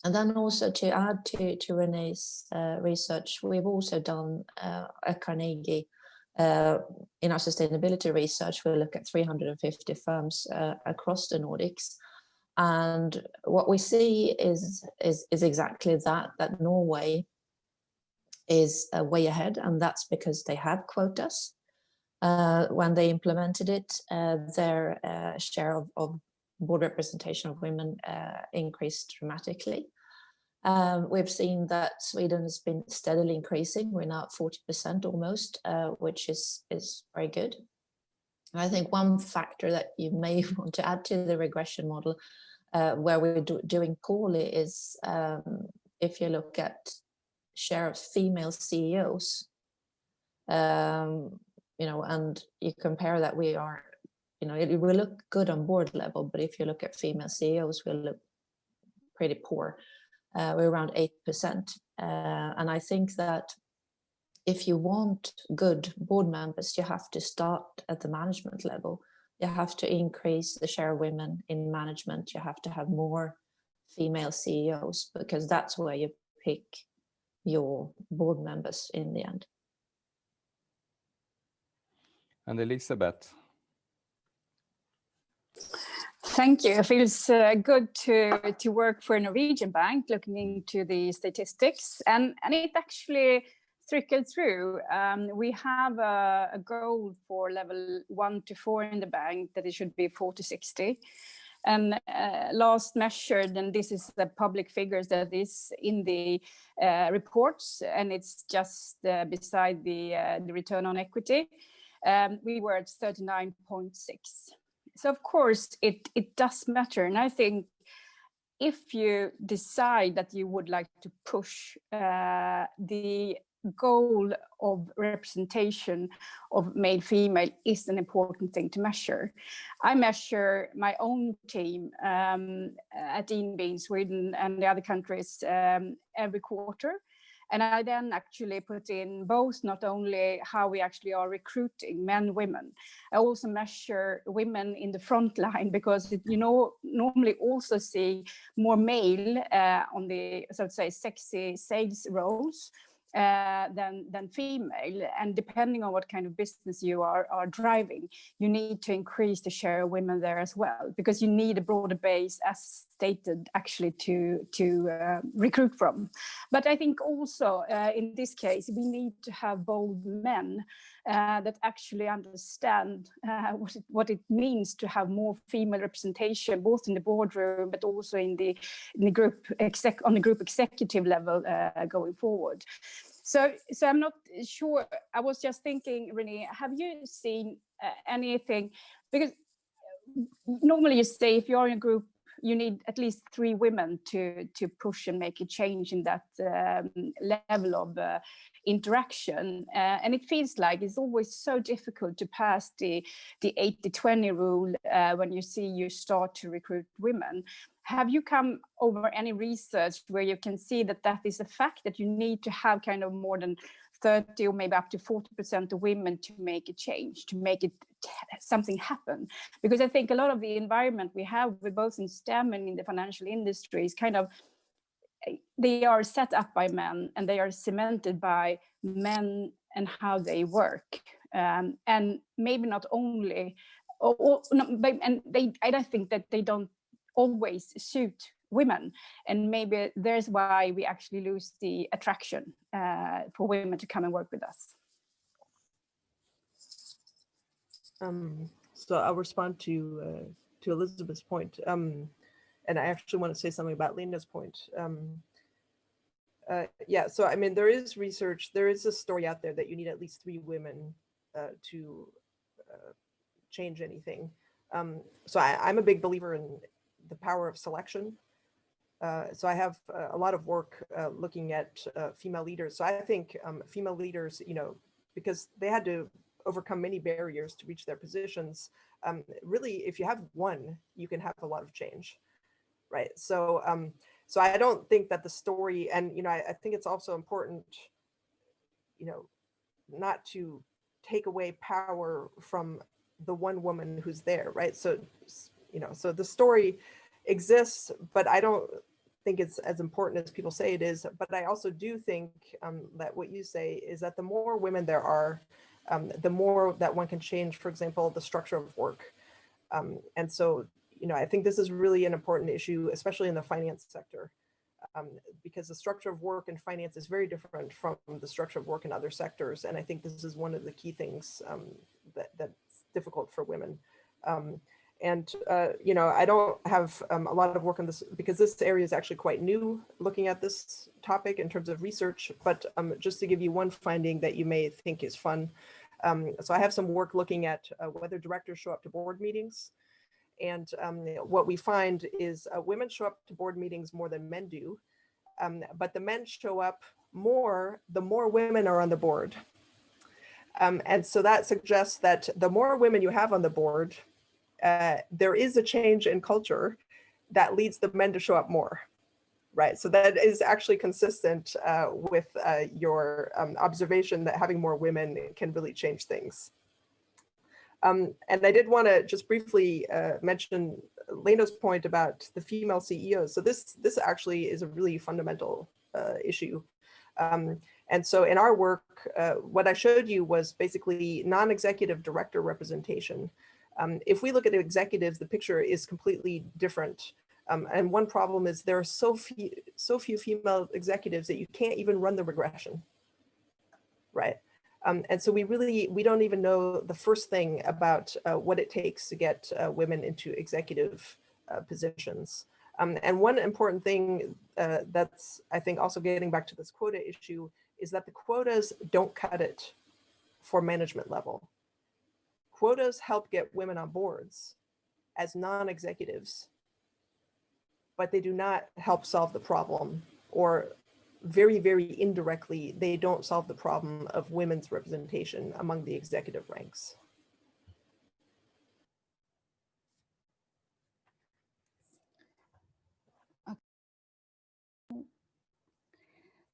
Speaker 6: And then also to add to Renée's research, we've also done at Carnegie in our sustainability research. We look at 350 firms across the Nordics, and what we see is exactly that Norway is way ahead, and that's because they have quotas. When they implemented it, their share of board representation of women increased dramatically. We've seen that Sweden has been steadily increasing. We're now at 40% almost, which is very good. And I think one factor that you may want to add to the regression model, where we're doing poorly, is if you look at share of female CEOs, and you compare that, we are, it will look good on board level, but if you look at female CEOs, we'll look pretty poor. We're around 8%. And I think that if you want good board members, you have to start at the management level. You have to increase the share of women in management. You have to have more female CEOs, because that's where you pick your board members in the end.
Speaker 2: And Elizabeth.
Speaker 7: Thank you. It feels good to work for a Norwegian bank, looking into the statistics, and it actually trickled through. We have a goal for level 1 to 4 in the bank that it should be 40-60. And last measured, and this is the public figures that is in the reports, and it's just beside the return on equity. We were at 39.6. So of course it does matter, and I think if you decide that you would like to push the goal of representation of male female is an important thing to measure. I measure my own team at DNB in Sweden and the other countries every quarter. And I then actually put in both not only how we actually are recruiting men, women. I also measure women in the front line, because you know, normally also see more male on the, so to say, sexy sales roles than female. And depending on what kind of business you are driving, you need to increase the share of women there as well, because you need a broader base, as stated, actually to recruit from. But I think also in this case, we need to have bold men that actually understand what it means to have more female representation, both in the boardroom, but also in the group on the group executive level going forward. So I'm not sure. I was just thinking, Renée, have you seen anything? Because normally you say if you're in a group, you need at least 3 women to push and make a change in that level of interaction. And it feels like it's always so difficult to pass the 80-20 rule when you start to recruit women. Have you come over any research where you can see that is a fact, that you need to have kind of more than 30 or maybe up to 40% of women to make a change, to make it something happen? Because I think a lot of the environment we have with both in STEM and in the financial industry is kind of, they are set up by men and they are cemented by men and how they work. And maybe not only, I don't think that they don't always suit women, and maybe there's why we actually lose the attraction for women to come and work with us.
Speaker 3: So I'll respond to Elizabeth's point, and I actually want to say something about Lena's point. Yeah, so I mean, there is research, there is a story out there that you need at least 3 women to change anything. So I'm a big believer in the power of selection. So I have a lot of work looking at female leaders. So I think female leaders, you know, because they had to overcome many barriers to reach their positions. Really, if you have 1, you can have a lot of change, right? So, so I don't think that the story, and you know, I think it's also important, you know, not to take away power from the one woman who's there, right? So, you know, so the story exists, but I don't think it's as important as people say it is. But I also do think that what you say is that the more women there are, the more that one can change, for example, the structure of work. And so, you know, I think this is really an important issue, especially in the finance sector, because the structure of work in finance is very different from the structure of work in other sectors. And I think this is one of the key things that's difficult for women. You know, I don't have a lot of work on this because this area is actually quite new looking at this topic in terms of research, but just to give you one finding that you may think is fun. So I have some work looking at whether directors show up to board meetings. And what we find is women show up to board meetings more than men do, but the men show up more the more women are on the board. And so that suggests that the more women you have on the board, there is a change in culture that leads the men to show up more, right? So that is actually consistent with your observation that having more women can really change things. And I did want to just briefly mention Leno's point about the female CEOs. So this actually is a really fundamental issue. And so in our work, what I showed you was basically non-executive director representation. If we look at executives, the picture is completely different. And one problem is there are so few female executives that you can't even run the regression, right? And so we don't even know the first thing about what it takes to get women into executive positions. And one important thing that's, I think, also getting back to this quota issue is that the quotas don't cut it for management level. Quotas help get women on boards as non-executives, but they do not help solve the problem, or very, very indirectly, they don't solve the problem of women's representation among the executive ranks.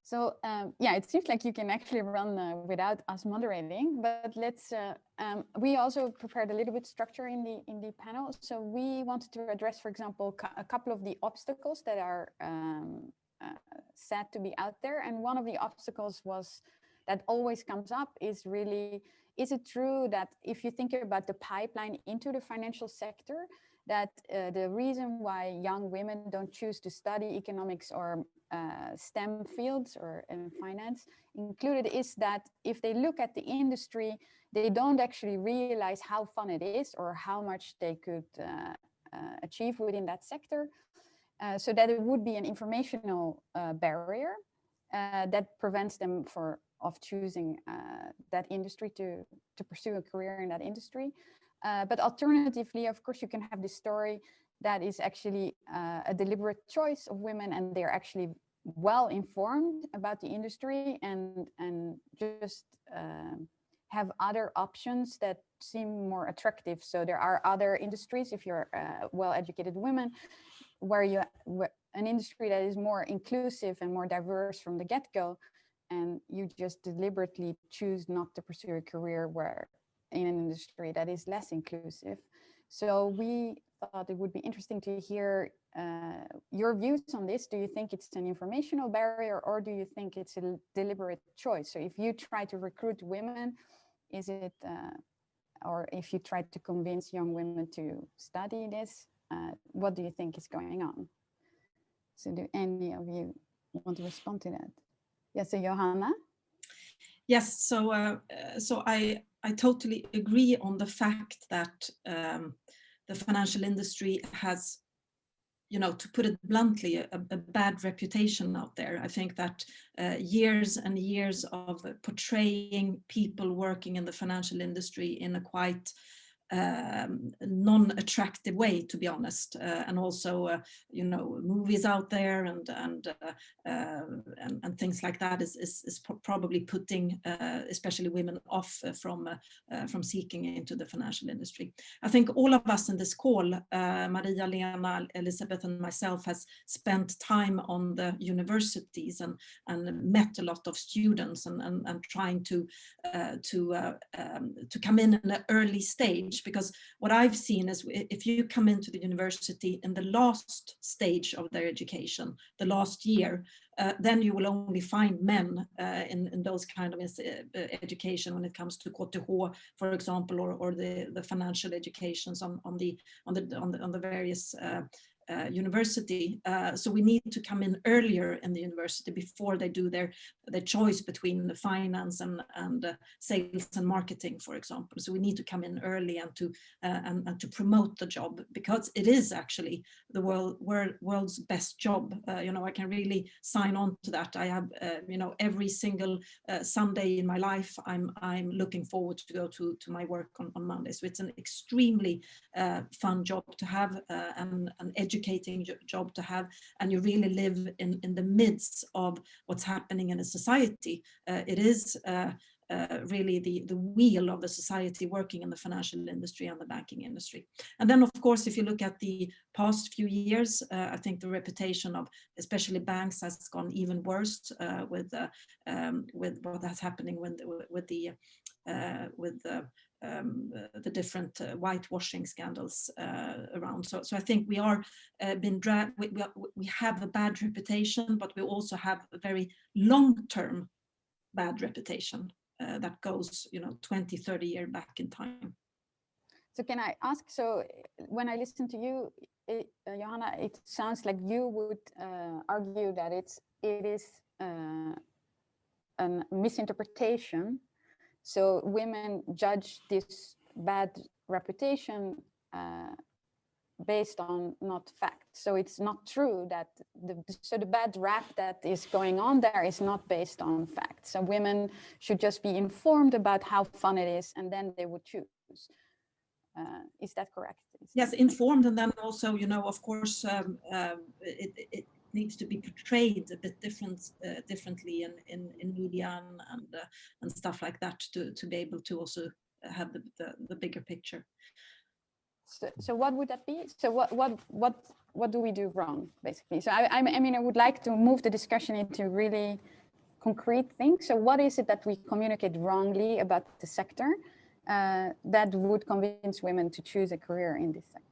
Speaker 1: So yeah, it seems like you can actually run without us moderating, but let's, we also prepared a little bit structure in the panel. So we wanted to address, for example, a couple of the obstacles that are said to be out there. And one of the obstacles that always comes up is really, is it true that if you think about the pipeline into the financial sector, that the reason why young women don't choose to study economics or STEM fields or finance included is that if they look at the industry, they don't actually realize how fun it is or how much they could achieve within that sector. So that it would be an informational barrier that prevents them of choosing that industry to pursue a career in that industry. But alternatively, of course, you can have this story that is actually a deliberate choice of women, and they're actually well informed about the industry and just have other options that seem more attractive. So there are other industries, if you're well-educated women, where an industry that is more inclusive and more diverse from the get-go, and you just deliberately choose not to pursue a career in an industry that is less inclusive. So we thought it would be interesting to hear your views on this. Do you think it's an informational barrier, or do you think it's a deliberate choice? So if you try to recruit women, is it, or if you try to convince young women to study this, what do you think is going on? So do any of you want to respond to that? Yes, so Johanna?
Speaker 5: Yes, so I totally agree on the fact that the financial industry has, to put it bluntly, a bad reputation out there. I think that years and years of portraying people working in the financial industry in a quite non-attractive way, to be honest, and also movies out there and things like that is probably putting especially women off from seeking into the financial industry. I think all of us in this call, Maria, Lena, Elizabeth, and myself, has spent time on the universities and met a lot of students and trying to come in an early stage. Because what I've seen is if you come into the university in the last stage of their education, the last year, then you will only find men in those kind of education when it comes to KTH, for example, or the financial educations on the various university. So we need to come in earlier in the university before they do their choice between the finance and sales and marketing, for example. So we need to come in early and to promote the job, because it is actually the world's best job. I can really sign on to that. I have every single Sunday in my life I'm looking forward to go to my work on Monday. So it's an extremely fun job to have, an educating job to have, and you really live in the midst of what's happening in a society. It is really the wheel of the society working in the financial industry and the banking industry. And then, of course, if you look at the past few years, I think the reputation of especially banks has gone even worse with what is happening with the different whitewashing scandals around. So I think we are been dragged. We have a bad reputation, but we also have a very long-term bad reputation that goes, 20, 30 years back in time.
Speaker 1: So can I ask, so when I listen to you, Johanna, it sounds like you would argue that it is a misinterpretation. So women judge this bad reputation based on not fact. So it's not true that the bad rap that is going on there is not based on facts. So women should just be informed about how fun it is, and then they would choose. Is that correct?
Speaker 5: Yes, informed, and then also, of course, it needs to be portrayed a bit differently in media and stuff like that to be able to also have the bigger picture.
Speaker 1: So what would that be? So what do we do wrong, basically? So I mean, I would like to move the discussion into really concrete things. So what is it that we communicate wrongly about the sector that would convince women to choose a career in this sector?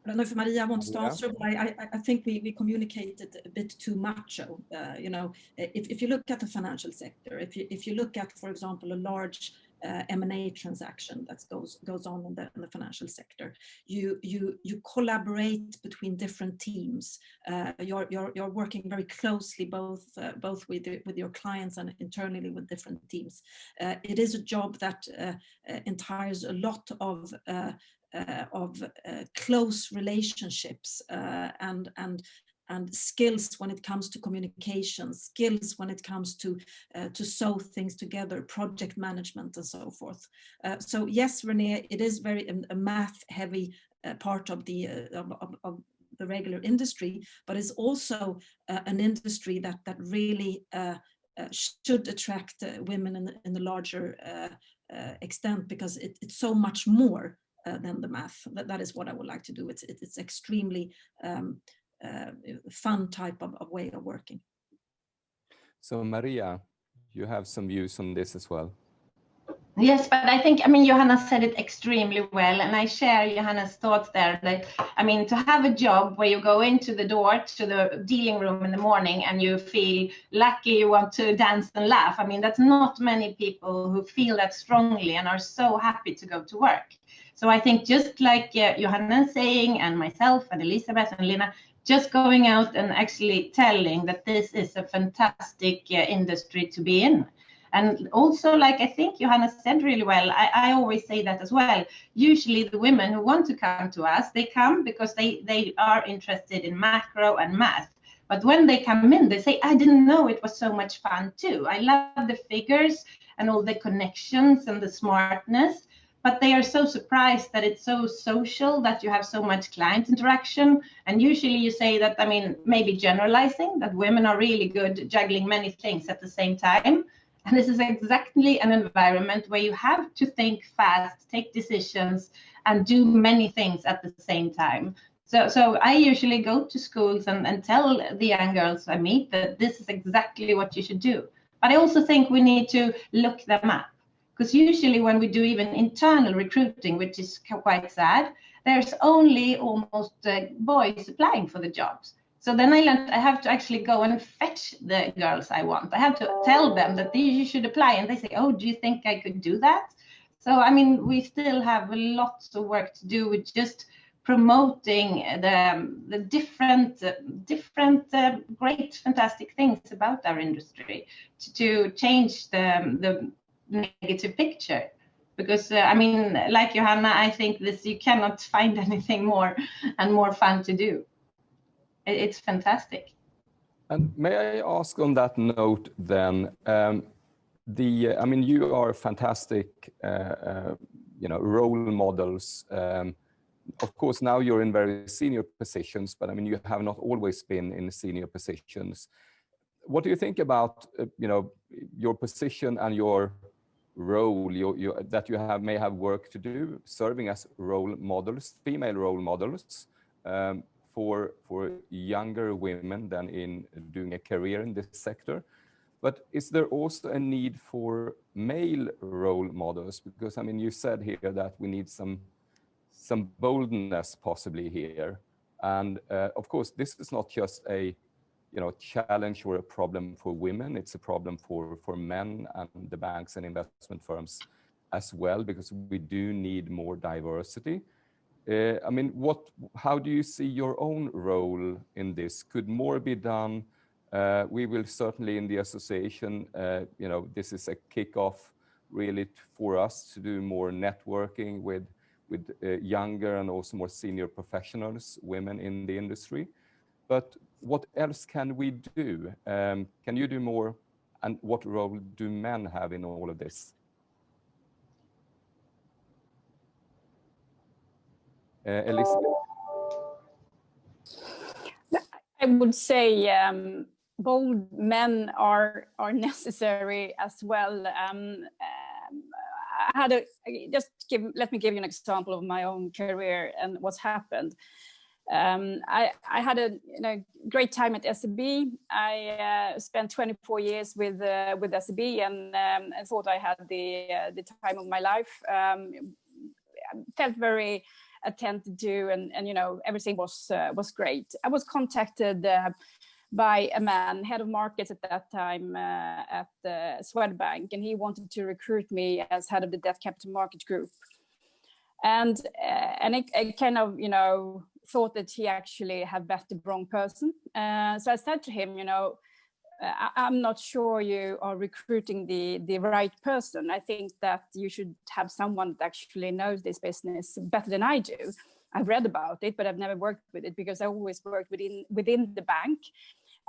Speaker 5: I don't know if Maria wants to answer, but I think we communicated a bit too macho. If you look at the financial sector, if you look at, for example, a large M&A transaction that goes on in the financial sector, you collaborate between different teams. You're working very closely both with your clients and internally with different teams. It is a job that entails a lot of close relationships and skills when it comes to communication, skills when it comes to sew things together, project management, and so forth. So yes, Renée, it is very a math-heavy part of the regular industry, but it's also an industry that really should attract women in the larger extent, because it's so much more than the math. That is what I would like to do. It's extremely fun type of way of working.
Speaker 2: So Maria, you have some views on this as well.
Speaker 4: Yes, but I think, Johanna said it extremely well, and I share Johanna's thoughts there that, to have a job where you go into the door to the dealing room in the morning and you feel lucky, you want to dance and laugh. that's not many people who feel that strongly and are so happy to go to work. So I think just like Johanna saying, and myself and Elizabeth and Lena, just going out and actually telling that this is a fantastic industry to be in. And also, like I think Johanna said really well, I always say that as well. Usually the women who want to come to us, they come because they are interested in macro and math. But when they come in, they say, I didn't know it was so much fun too. I love the figures and all the connections and the smartness. But they are so surprised that it's so social, that you have so much client interaction. And usually you say that, maybe generalizing, that women are really good juggling many things at the same time. And this is exactly an environment where you have to think fast, take decisions, and do many things at the same time. So I usually go to schools and tell the young girls I meet that this is exactly what you should do. But I also think we need to look them up. Because usually when we do even internal recruiting, which is quite sad, there's only almost boys applying for the jobs. So then I learned I have to actually go and fetch the girls I want. I have to tell them that you should apply. And they say, oh, do you think I could do that? So, we still have lots of work to do with just promoting the different great, fantastic things about our industry to change the negative picture. Because like Johanna, I think you cannot find anything more fun to do. It's fantastic.
Speaker 2: And may I ask on that note then, you are fantastic, role models. Of course, now you're in very senior positions, but you have not always been in senior positions. what do you think about your position and your role that you may have work to do serving as role models, female role models, for younger women than in doing a career in this sector? But is there also a need for male role models? Because I mean, you said here that we need some boldness possibly here, and of course this is not just a challenge or a problem for women, it's a problem for men and the banks and investment firms as well, because we do need more diversity. I mean, how do you see your own role in this? Could more be done? We will certainly in the association, this is a kickoff really for us to do more networking with younger and also more senior professionals, women in the industry. But what else can we do? Can you do more? And what role do men have in all of this? Elizabeth?
Speaker 7: I would say bold men are necessary as well. Let me give you an example of my own career and what's happened. I had a great time at SEB. I spent 24 years with SEB and thought I had the time of my life. Felt very attended to, and everything was great. I was contacted by a man, head of markets at that time at Swedbank, and he wanted to recruit me as head of the debt capital market group. And I kind of thought that he actually had bet the wrong person. So I said to him, I'm not sure you are recruiting the right person. I think that you should have someone that actually knows this business better than I do. I've read about it, but I've never worked with it because I always worked within the bank.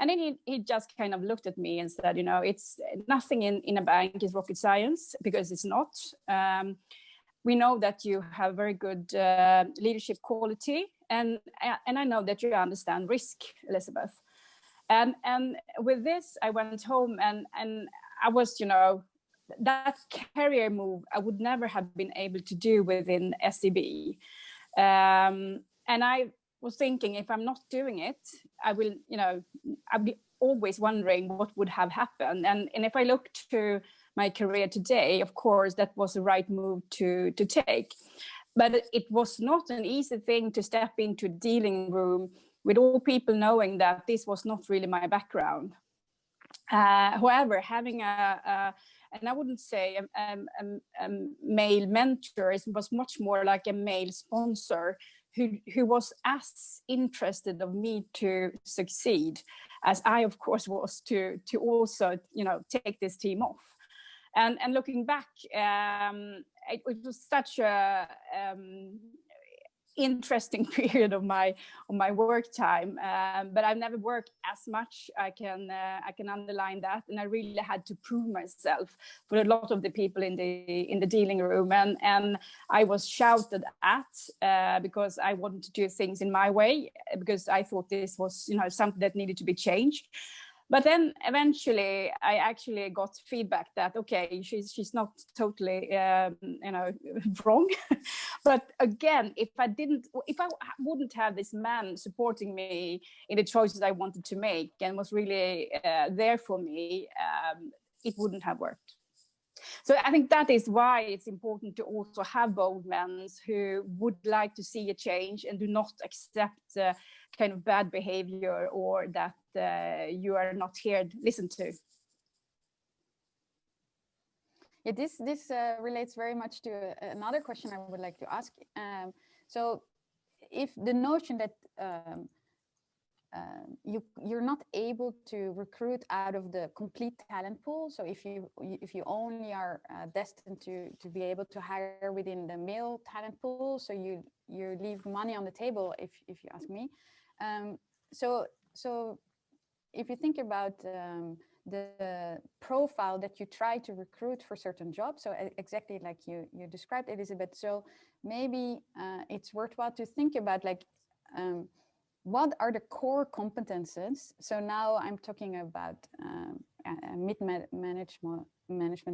Speaker 7: And then he just kind of looked at me and said, it's nothing in a bank is rocket science, because it's not. We know that you have very good leadership quality, and I know that you understand risk, Elizabeth. And with this, I went home and I was, that career move I would never have been able to do within SEB. And I was thinking, if I'm not doing it, I will, I'll be always wondering what would have happened. And if I look to my career today, of course, that was the right move to take. But it was not an easy thing to step into a dealing room with all people knowing that this was not really my background. However, having and I wouldn't say a male mentor, it was much more like a male sponsor who was as interested of me to succeed as I, of course, was to also, take this team off. And looking back, it was such a interesting period of my work time, but I've never worked as much. I can underline that, and I really had to prove myself for a lot of the people in the dealing room, and I was shouted at because I wanted to do things in my way, because I thought this was something that needed to be changed. But then eventually I actually got feedback that, okay, she's not totally, wrong. But again, if I wouldn't have this man supporting me in the choices I wanted to make and was really there for me, it wouldn't have worked. So I think that is why it's important to also have bold men who would like to see a change and do not accept kind of bad behavior, or that you are not here to listen to.
Speaker 1: Yeah, this relates very much to another question I would like to ask. So if the notion that you're not able to recruit out of the complete talent pool, so if you only are destined to be able to hire within the male talent pool, so you leave money on the table, if you ask me. So if you think about the profile that you try to recruit for certain jobs, so exactly like you described, Elizabeth, so maybe it's worthwhile to think about, like, what are the core competences? So now I'm talking about mid-management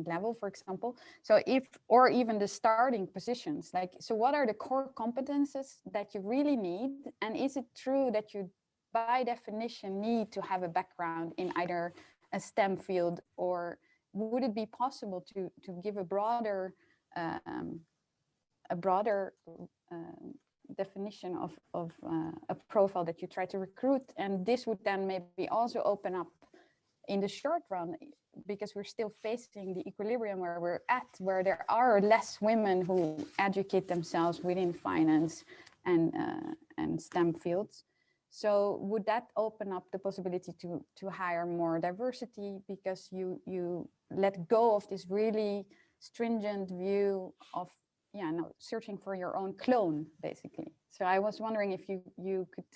Speaker 1: level, for example. So or even the starting positions, like, so what are the core competences that you really need? And is it true that you, by definition, need to have a background in either a STEM field, or would it be possible to give a broader definition of a profile that you try to recruit? And this would then maybe also open up in the short run, because we're still facing the equilibrium where we're at, where there are less women who educate themselves within finance and STEM fields. So would that open up the possibility to hire more diversity, because you let go of this really stringent view of searching for your own clone, basically? So I was wondering if you could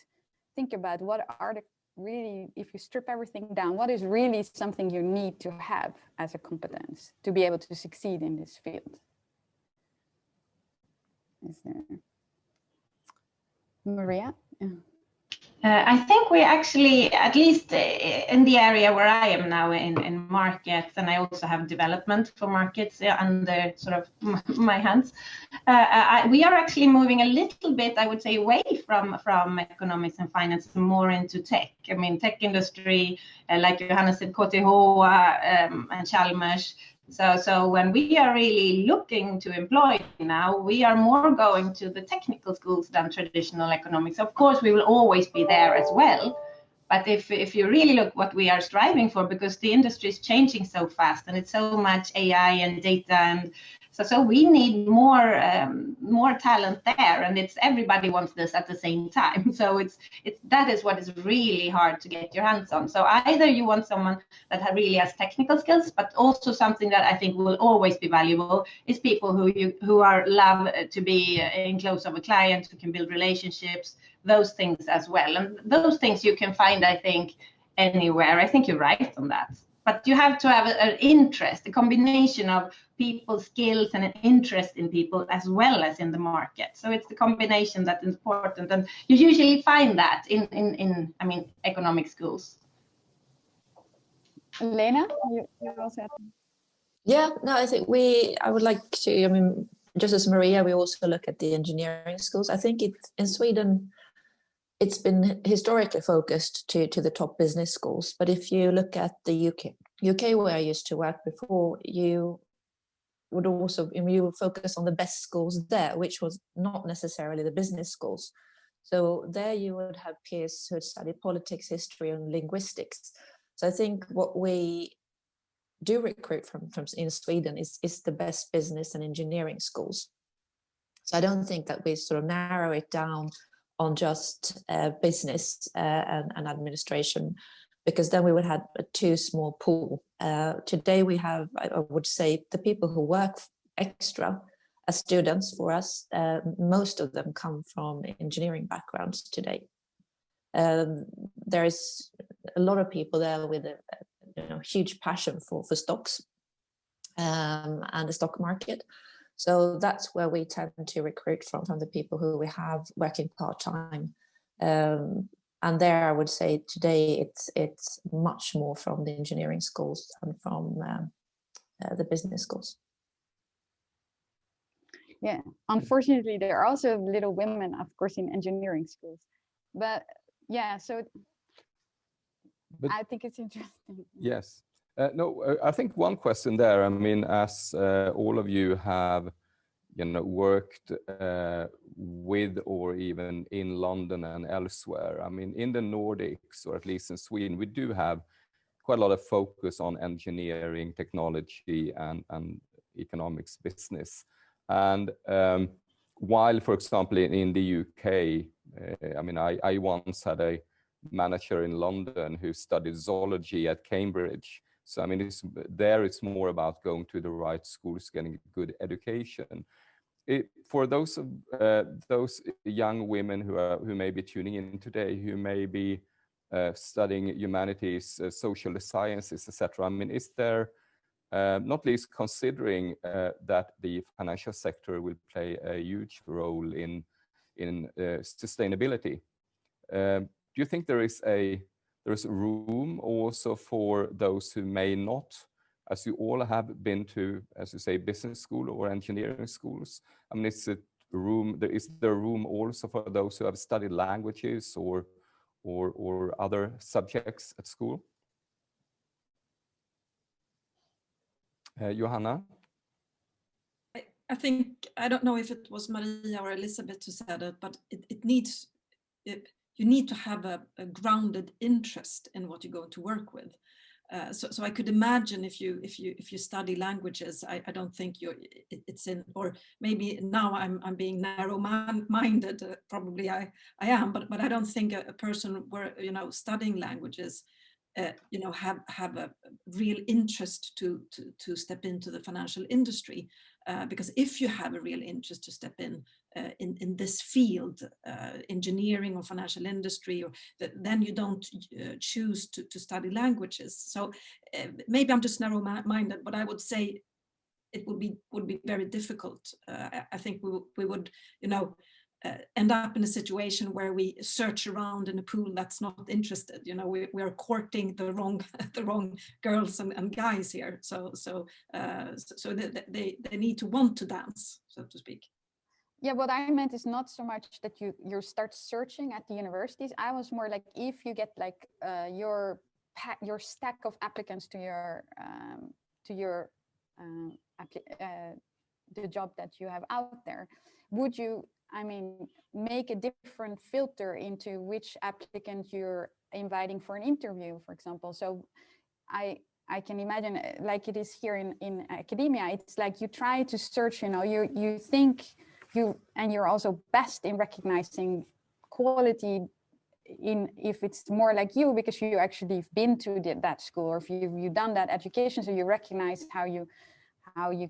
Speaker 1: think about what are the really, if you strip everything down, what is really something you need to have as a competence to be able to succeed in this field? Is there Maria? Yeah.
Speaker 4: I think we actually, at least in the area where I am now in markets, and I also have development for markets under sort of my hands, we are actually moving a little bit, I would say, away from economics and finance, more into tech. I mean, tech industry, like Johanna said, KTH and Chalmers. So when we are really looking to employ now, we are more going to the technical schools than traditional economics. Of course, we will always be there as well. But if you really look what we are striving for, because the industry is changing so fast and it's so much AI and data, and so we need more talent there, and it's everybody wants this at the same time. So that is what is really hard to get your hands on. So either you want someone that really has technical skills, but also something that I think will always be valuable is people who are love to be in close of a client, who can build relationships, those things as well. And those things you can find, I think, anywhere. I think you're right on that. But you have to have an interest, a combination of people's skills and an interest in people as well as in the market. So it's the combination that is important, and you usually find that in I mean, economic schools.
Speaker 1: Lena, you also have...
Speaker 6: Yeah, no, I think I would like to, I mean, just as Maria, we also look at the engineering schools. I think in Sweden, it's been historically focused to the top business schools. But if you look at the UK where I used to work before, you would focus on the best schools there, which was not necessarily the business schools. So there you would have peers who had studied politics, history, and linguistics. So I think what we do recruit from in Sweden is the best business and engineering schools. So I don't think that we sort of narrow it down on just business and administration, because then we would have a too small pool. Today we have, I would say, the people who work extra as students for us, most of them come from engineering backgrounds today. There is a lot of people there with a huge passion for stocks and the stock market. So that's where we tend to recruit from the people who we have working part-time. And there I would say today it's much more from the engineering schools and from the business schools.
Speaker 1: Yeah, unfortunately, there are also little women, of course, in engineering schools. But yeah, so I think it's interesting.
Speaker 2: Yes. No, I think one question there, I mean, as all of you have, worked with or even in London and elsewhere, I mean, in the Nordics, or at least in Sweden, we do have quite a lot of focus on engineering, technology, and economics business. And while, for example, in the UK, I mean, I once had a manager in London who studied zoology at Cambridge. So, I mean, it's more about going to the right schools, getting good education. For those young women who may be tuning in today, who may be studying humanities, social sciences, etc. I mean, is there, not least considering that the financial sector will play a huge role in sustainability, do you think there is room also for those who may not, as you all have been to, as you say, business school or engineering schools? I mean, is there room also for those who have studied languages or other subjects at school? Johanna?
Speaker 5: I think, I don't know if it was Maria or Elizabeth who said it, but you need to have a grounded interest in what you're going to work with. So I could imagine if you study languages, I don't think it's in, or maybe now I'm being narrow-minded. Probably I am, but I don't think a person where studying languages, have a real interest to step into the financial industry, because if you have a real interest to step in this field, engineering or financial industry, then you don't choose to study languages. So maybe I'm just narrow-minded, but I would say it would be very difficult. I think we would end up in a situation where we search around in a pool that's not interested. We are courting the wrong girls and guys here. So they need to want to dance, so to speak.
Speaker 1: Yeah, what I meant is not so much that you start searching at the universities. I was more like, if you get like your stack of applicants to the job that you have out there, would you, make a different filter into which applicant you're inviting for an interview, for example? So I can imagine, like it is here in academia, it's like you try to search, you think you're also best in recognizing quality if it's more like you, because you actually have been to that school, or if you've done that education, so you recognize how you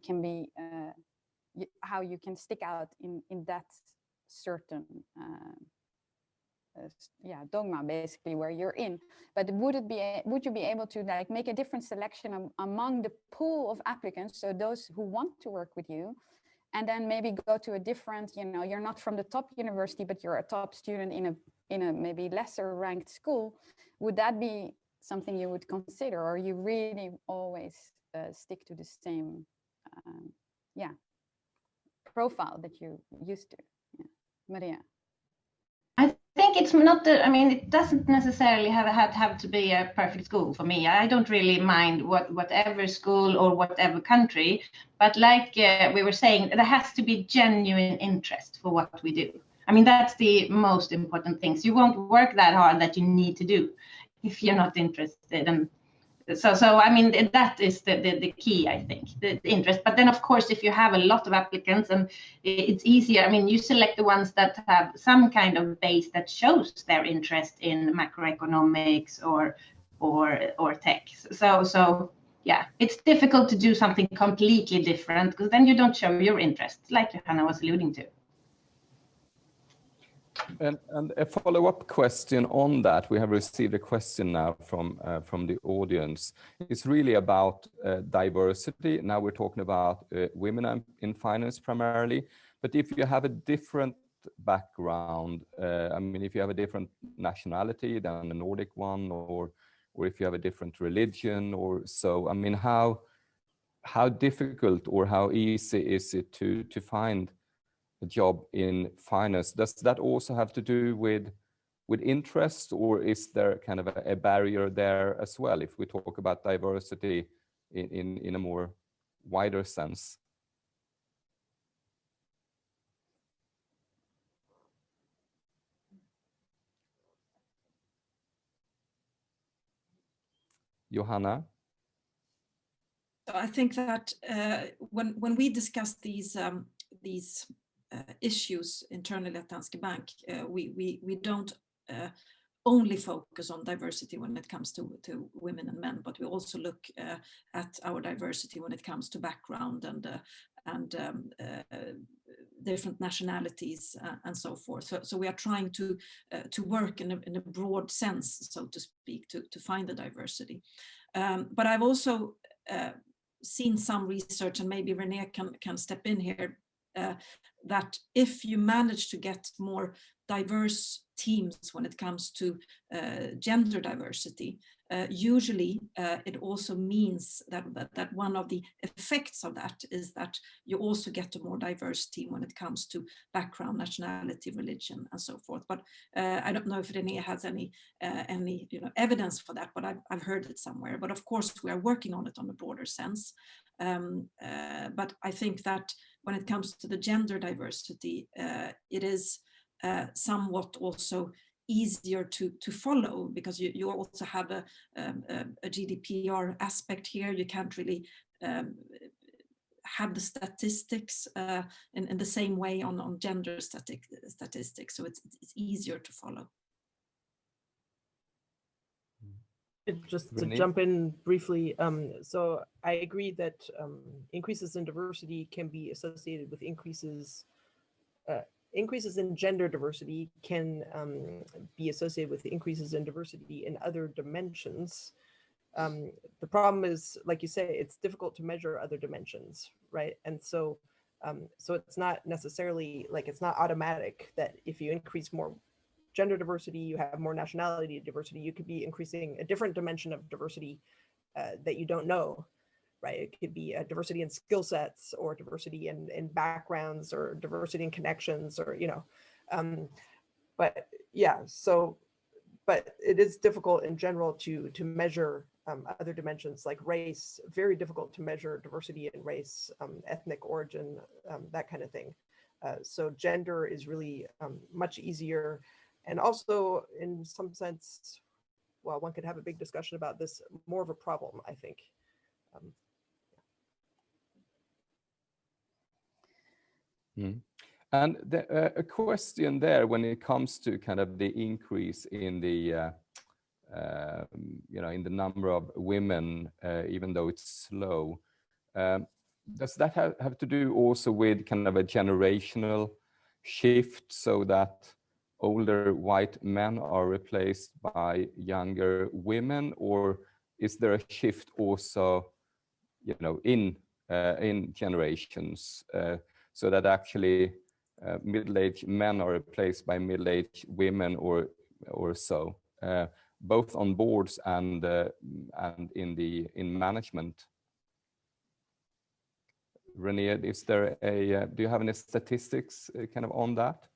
Speaker 1: can be how you can stick out in that certain dogma, basically, where you're in. But would you be able to like make a different selection among the pool of applicants, so those who want to work with you, and then maybe go to a different, you're not from the top university, but you're a top student in a maybe lesser ranked school? Would that be something you would consider, or you really always stick to the same profile that you used to? Maria?
Speaker 4: I think it's not it doesn't necessarily have to be a perfect school for me. I don't really mind whatever school or whatever country, but like we were saying, there has to be genuine interest for what we do. That's the most important things. You won't work that hard that you need to do if you're not interested. And so that is the key, I think, the interest. But then, of course, if you have a lot of applicants, and it's easier, you select the ones that have some kind of base that shows their interest in macroeconomics or tech. So yeah, it's difficult to do something completely different, because then you don't show your interest, like Johanna was alluding to.
Speaker 2: And a follow-up question on that, we have received a question now from the audience. It's really about diversity. Now we're talking about women in finance primarily, but if you have a different background, if you have a different nationality than the Nordic one, or if you have a different religion or so, how difficult or how easy is it to find a job in finance? Does that also have to do with interest, or is there kind of a barrier there as well, if we talk about diversity in a more wider sense? Johanna?
Speaker 5: I think that when we discuss these issues internally at Danske Bank, we don't only focus on diversity when it comes to women and men, but we also look at our diversity when it comes to background and different nationalities and so forth. So we are trying to work in a broad sense, so to speak, to find the diversity. But I've also seen some research, and maybe Renée can step in here, that if you manage to get more diverse teams when it comes to gender diversity, usually it also means that one of the effects of that is that you also get a more diverse team when it comes to background, nationality, religion, and so forth. But I don't know if Renée has any evidence for that, but I've heard it somewhere. But of course, we are working on it on a broader sense. But I think that when it comes to the gender diversity, it is somewhat also easier to follow, because you also have a GDPR aspect here. You can't really have the statistics in the same way on gender statistics, so it's easier to follow.
Speaker 3: Just to jump in briefly, so I agree that increases in diversity can be associated with increases in gender diversity can be associated with increases in diversity in other dimensions. The problem is, like you say, it's difficult to measure other dimensions, right? And so it's not necessarily, like, it's not automatic that if you increase more gender diversity, you have more nationality diversity. You could be increasing a different dimension of diversity that you don't know, right? It could be a diversity in skill sets, or diversity in backgrounds, or diversity in connections, or, you know, but yeah, so, but it is difficult in general to measure other dimensions like race. Very difficult to measure diversity in race, ethnic origin, that kind of thing. So gender is really much easier. And also, in some sense, well, one could have a big discussion about this, more of a problem, I think.
Speaker 2: And a question there when it comes to kind of the increase in the in the number of women, even though it's slow, does that have to do also with kind of a generational shift, so that older white men are replaced by younger women, or is there a shift also, in generations, so that actually middle-aged men are replaced by middle-aged women, or so, both on boards and in management? Renée, is there do you have any statistics kind of on that?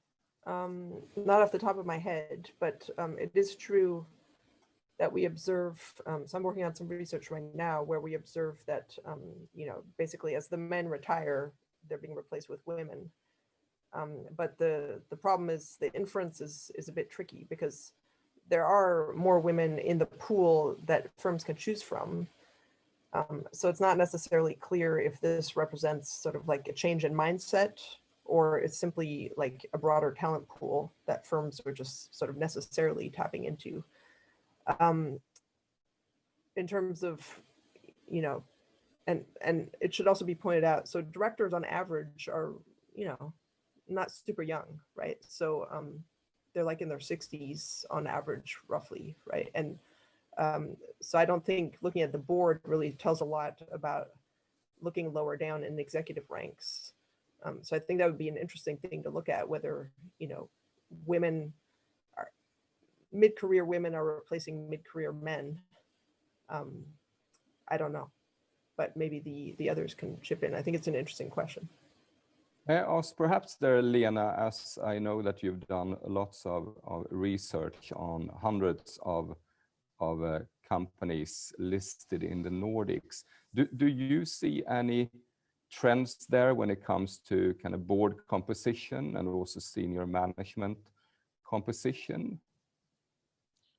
Speaker 3: Not off the top of my head, but it is true that we observe, so I'm working on some research right now where we observe that, basically as the men retire, they're being replaced with women. But the problem is the inference is a bit tricky, because there are more women in the pool that firms can choose from. So it's not necessarily clear if this represents sort of like a change in mindset, or it's simply like a broader talent pool that firms are just sort of necessarily tapping into. In terms of, and it should also be pointed out, so directors on average are, not super young, right? So they're like in their 60s on average, roughly, right? And so I don't think looking at the board really tells a lot about looking lower down in the executive ranks. So I think that would be an interesting thing to look at, whether, women are, mid-career women are replacing mid-career men. I don't know, but maybe the others can chip in. I think it's an interesting question.
Speaker 2: Perhaps there, Lena, as I know that you've done lots of research on hundreds of companies listed in the Nordics. Do you see any trends there when it comes to kind of board composition and also senior management composition?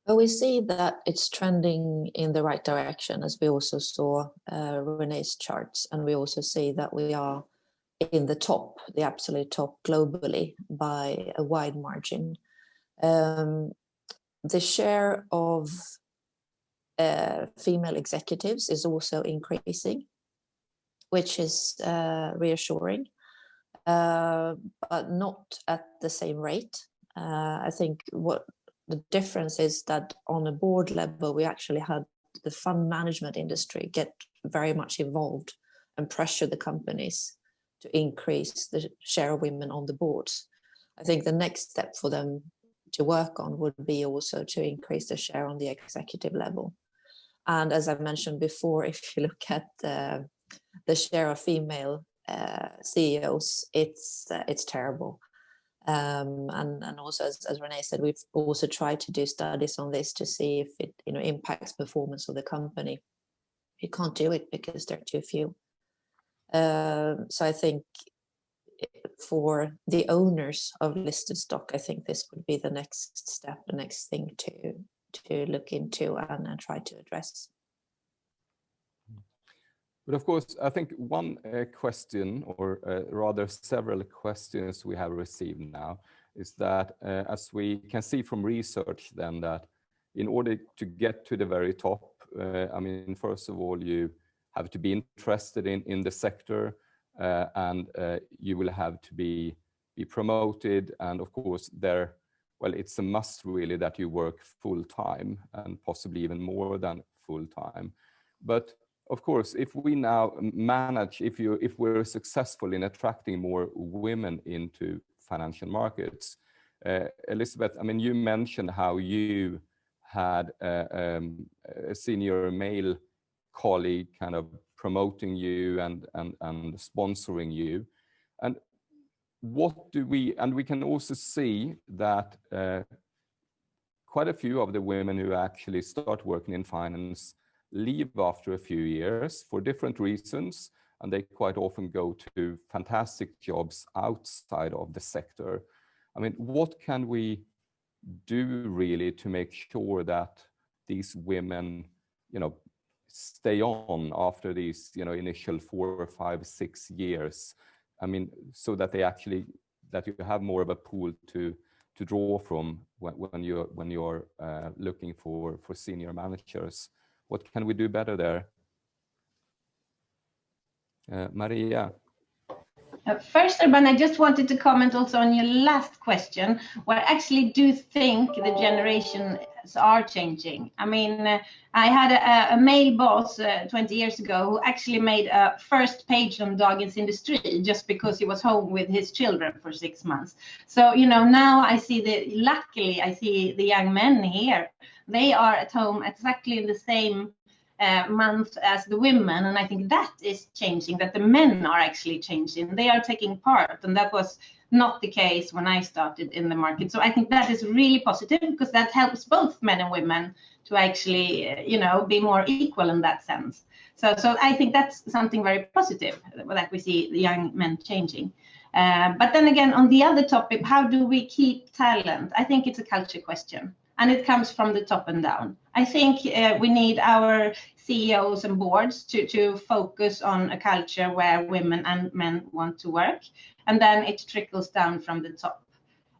Speaker 6: Well, we see that it's trending in the right direction, as we also saw Renée's charts, and we also see that we are in the top, the absolute top globally by a wide margin. The share of female executives is also increasing, which is reassuring, but not at the same rate. I think what the difference is that on a board level, we actually had the fund management industry get very much involved and pressure the companies to increase the share of women on the boards. I think the next step for them to work on would be also to increase the share on the executive level. And as I mentioned before, if you look at the share of female CEOs, it's terrible. And also, as Renée said, we've also tried to do studies on this to see if it impacts performance of the company. You can't do it because there are too few. So I think for the owners of listed stock, I think this would be the next step, the next thing to look into and try to address.
Speaker 2: But of course, I think one question, or rather several questions we have received now, is that as we can see from research then, that in order to get to the very top, I mean, first of all, you have to be interested in the sector, and you will have to be promoted. And of course, well, it's a must really that you work full time, and possibly even more than full time. But of course, if we now manage, if we're successful in attracting more women into financial markets, Elizabeth, I mean, you mentioned how you had a senior male colleague kind of promoting you and sponsoring you. And we can also see that quite a few of the women who actually start working in finance leave after a few years for different reasons, and they quite often go to fantastic jobs outside of the sector. I mean, what can we do really to make sure that these women, stay on after these, initial 4 or 5, 6 years? I mean, so that that you have more of a pool to draw from when you're looking for senior managers. What can we do better there? Maria.
Speaker 4: First, Urban, I just wanted to comment also on your last question, where I actually do think the generations are changing. I mean, I had a male boss 20 years ago who actually made a first page on Dagens Industri just because he was home with his children for 6 months. So, now luckily I see the young men here. They are at home exactly in the same month as the women, and I think that is changing, that the men are actually changing. They are taking part, and that was not the case when I started in the market. So I think that is really positive, because that helps both men and women to actually, be more equal in that sense. So I think that's something very positive, that we see the young men changing. But then again, on the other topic, how do we keep talent? I think it's a culture question. And it comes from the top and down. I think we need our CEOs and boards to focus on a culture where women and men want to work. And then it trickles down from the top.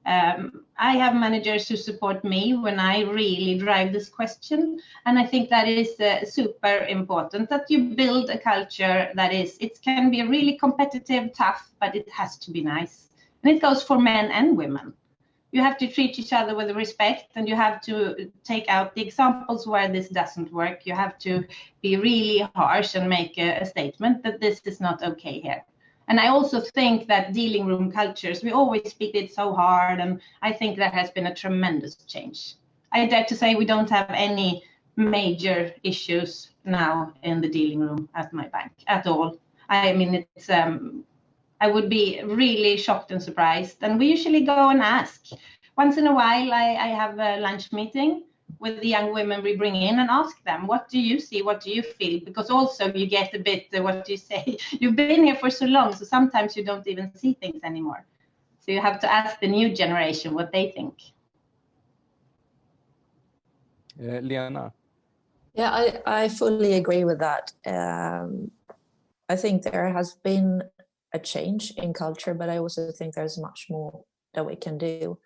Speaker 4: I have managers who support me when I really drive this question. And I think that is super important, that you build a culture that it can be really competitive, tough, but it has to be nice. And it goes for men and women. You have to treat each other with respect, and you have to take out the examples where this doesn't work. You have to be really harsh and make a statement that this is not okay here. And I also think that dealing room cultures, we always speak it so hard, and I think that has been a tremendous change. I dare to say we don't have any major issues now in the dealing room at my bank at all. I mean, it's I would be really shocked and surprised. And we usually go and ask. Once in a while, I have a lunch meeting with the young women we bring in and ask them, what do you see? What do you feel? Because also you get a bit, what do you say? You've been here for so long, so sometimes you don't even see things anymore. So you have to ask the new generation what they think.
Speaker 2: Lena.
Speaker 6: Yeah, I fully agree with that. I think there has been a change in culture, but I also think there's much more that we can do.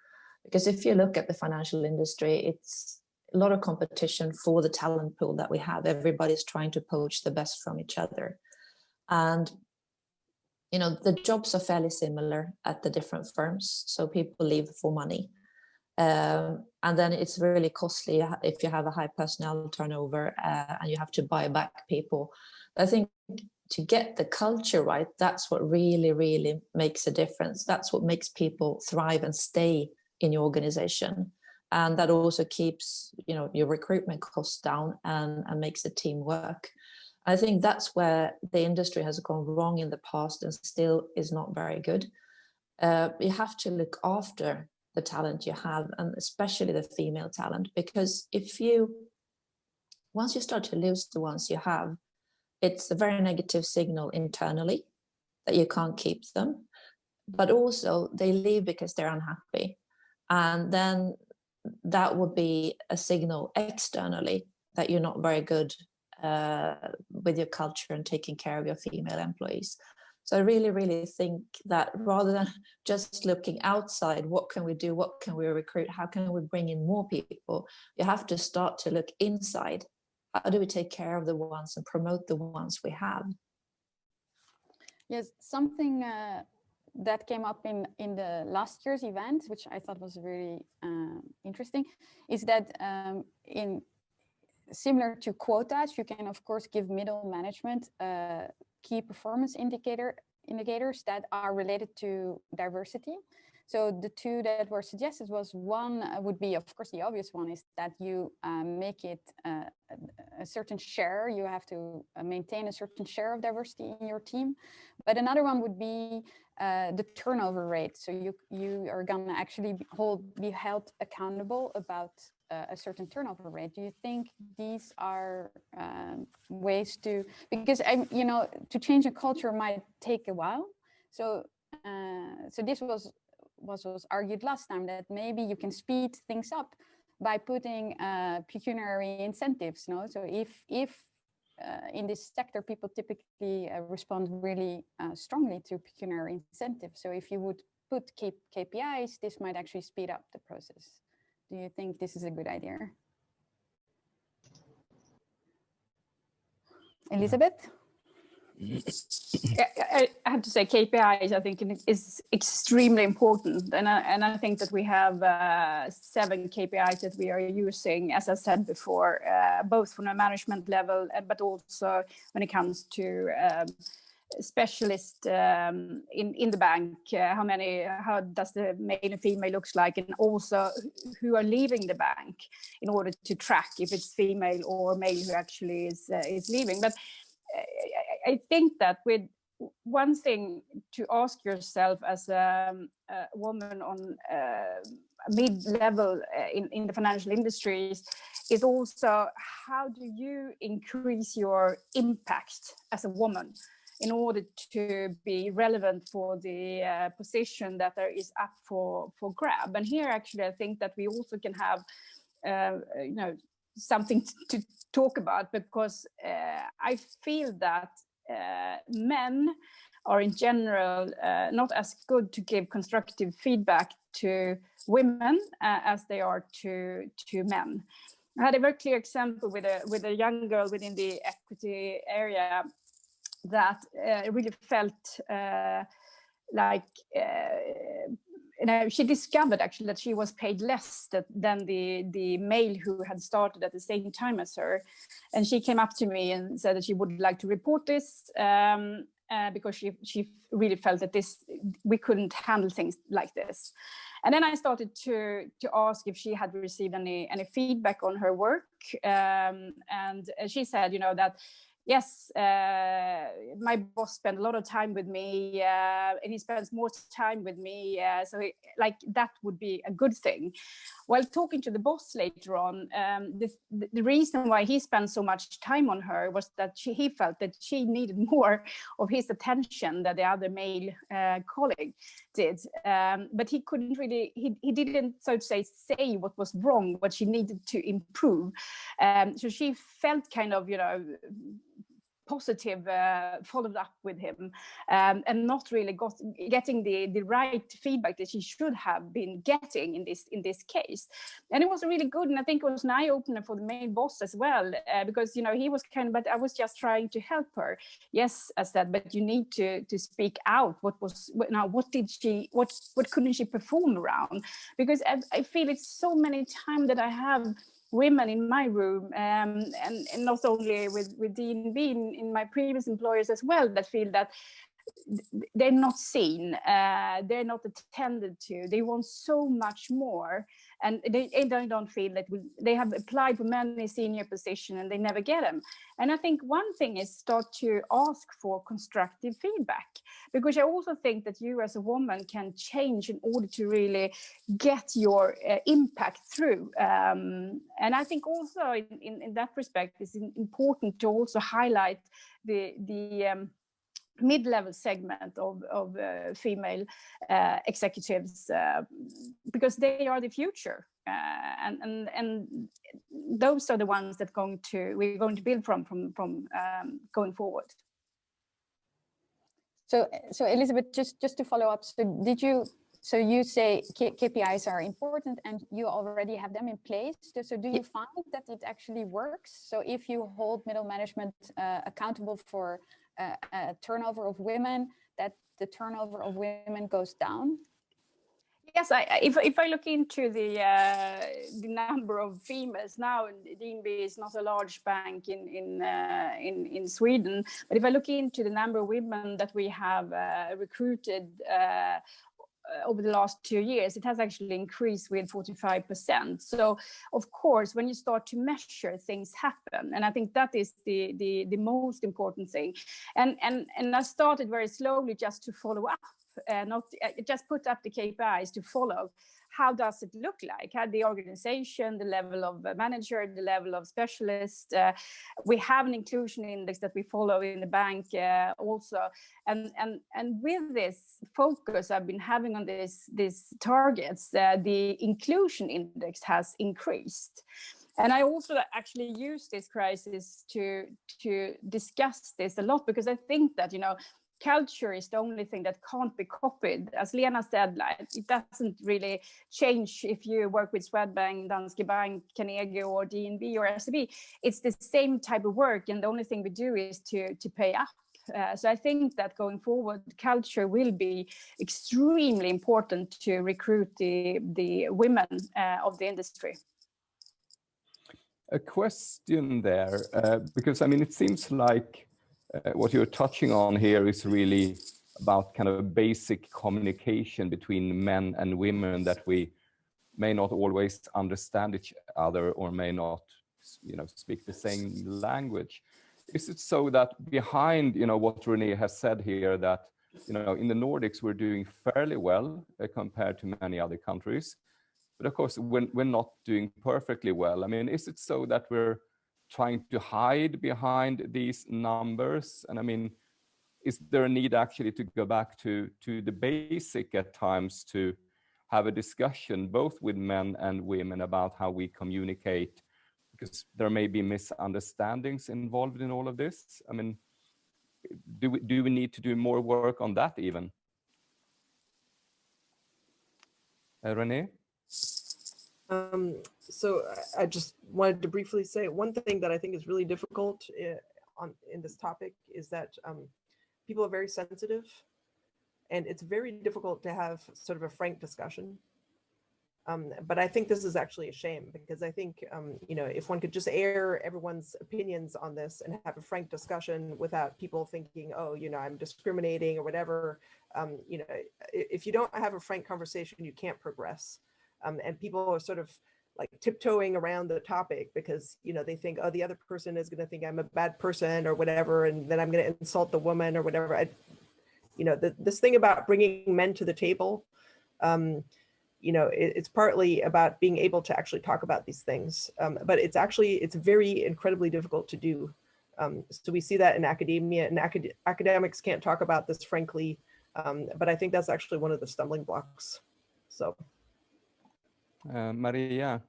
Speaker 6: Because if you look at the financial industry, it's a lot of competition for the talent pool that we have. Everybody's trying to poach the best from each other. And, the jobs are fairly similar at the different firms. So people leave for money. And then it's really costly if you have a high personnel turnover and you have to buy back people. I think to get the culture right, that's what really, really makes a difference. That's what makes people thrive and stay in your organization. And that also keeps, you know, your recruitment costs down and makes the team work. I think that's where the industry has gone wrong in the past and still is not very good. You have to look after the talent you have, and especially the female talent, because once you start to lose the ones you have, it's a very negative signal internally that you can't keep them, but also they leave because they're unhappy. And then that would be a signal externally that you're not very good with your culture and taking care of your female employees. So I really, really think that rather than just looking outside, what can we do? What can we recruit? How can we bring in more people? You have to start to look inside. How do we take care of the ones and promote the ones we have?
Speaker 1: Yes, something that came up in the last year's event, which I thought was really interesting, is that similar to quotas, you can of course give middle management key performance indicators that are related to diversity. So the two that were suggested was, one would be, of course, the obvious one is that you make it a certain share. You have to maintain a certain share of diversity in your team. But another one would be the turnover rate. So you are going to actually be held accountable about a certain turnover rate. Do you think these are ways to, because to change a culture might take a while. So this was argued last time, that maybe you can speed things up by putting pecuniary incentives. No, so if in this sector people typically respond really strongly to pecuniary incentives. So if you would put KPIs, this might actually speed up the process. Do you think this is a good idea? Elizabeth?
Speaker 7: I have to say KPIs, I think, is extremely important. And I think that we have 7 KPIs that we are using, as I said before, both from a management level, but also when it comes to specialist in the bank, how does the male and female looks like, and also who are leaving the bank, in order to track if it's female or male who actually is leaving. But I think that with one thing to ask yourself as a woman on mid-level in the financial industries is also, how do you increase your impact as a woman in order to be relevant for the position that there is up for grab? And here actually I think that we also can have something to talk about, because I feel that men are in general not as good to give constructive feedback to women as they are to men. I had a very clear example with a young girl within the equity area that really felt like she discovered actually that she was paid less than the male who had started at the same time as her. And she came up to me and said that she would like to report this because she really felt that we couldn't handle things like this. And then I started to ask if she had received any feedback on her work. And she said, that yes, my boss spent a lot of time with me, and he spends more time with me. So that would be a good thing. While talking to the boss later on, the reason why he spent so much time on her was that he felt that she needed more of his attention than the other male colleague did. But he couldn't really, he didn't, so to say what was wrong, what she needed to improve. So she felt kind of, positive followed up with him, and not really getting the right feedback that she should have been getting in this case. And it was really good, and I think it was an eye-opener for the main boss as well, because he was but I was just trying to help her. Yes, I said, but you need to speak out. What couldn't she perform around? Because I feel it's so many times that I have women in my room, and not only with DNB, in my previous employers as well, that feel that they're not seen, they're not attended to. They want so much more, and they don't feel that they have applied for many senior positions and they never get them. And I think one thing is start to ask for constructive feedback, because I also think that you as a woman can change in order to really get your impact through. And I think also in that respect, it's important to also highlight the mid-level segment of female executives, because they are the future, and those are the ones that we're going to build from going forward.
Speaker 1: So Elizabeth, just to follow up, so you say KPIs are important and you already have them in place. So do you find that it actually works? So if you hold middle management accountable for a turnover of women, that the turnover of women goes down?
Speaker 7: Yes, if I look into the number of females now, DNB is not a large bank in Sweden, but if I look into the number of women that we have recruited over the last 2 years, it has actually increased with 45%. So of course, when you start to measure, things happen, and I think that is the most important thing. And I started very slowly just to follow up, not just put up the KPIs to follow. How does it look like? How the organization, the level of manager, the level of specialist. We have an inclusion index that we follow in the bank also. And with this focus I've been having on these targets, the inclusion index has increased. And I also actually use this crisis to discuss this a lot, because I think that, culture is the only thing that can't be copied. As Lena said, it doesn't really change if you work with Swedbank, Danske Bank, Carnegie, or DNB or SEB. It's the same type of work, and the only thing we do is to pay up. So I think that going forward, culture will be extremely important to recruit the women of the industry.
Speaker 2: A question there, because it seems like what you're touching on here is really about kind of basic communication between men and women, that we may not always understand each other or may not, speak the same language. Is it so that behind, what Renée has said here, that, in the Nordics, we're doing fairly well compared to many other countries, but of course, we're not doing perfectly well. Is it so that we're trying to hide behind these numbers? And is there a need actually to go back to the basic at times, to have a discussion both with men and women about how we communicate, because there may be misunderstandings involved in all of this? Do we need to do more work on that even? Renée?
Speaker 3: So I just wanted to briefly say one thing that I think is really difficult in this topic is that people are very sensitive, and it's very difficult to have sort of a frank discussion. But I think this is actually a shame, because I think, if one could just air everyone's opinions on this and have a frank discussion without people thinking, oh, I'm discriminating or whatever, if you don't have a frank conversation, you can't progress. And people are sort of like tiptoeing around the topic because, they think, oh, the other person is going to think I'm a bad person or whatever, and then I'm going to insult the woman or whatever. This thing about bringing men to the table, it's partly about being able to actually talk about these things, but it's very incredibly difficult to do. So we see that in academia, and academics can't talk about this frankly, but I think that's actually one of the stumbling blocks. So.
Speaker 2: Maria?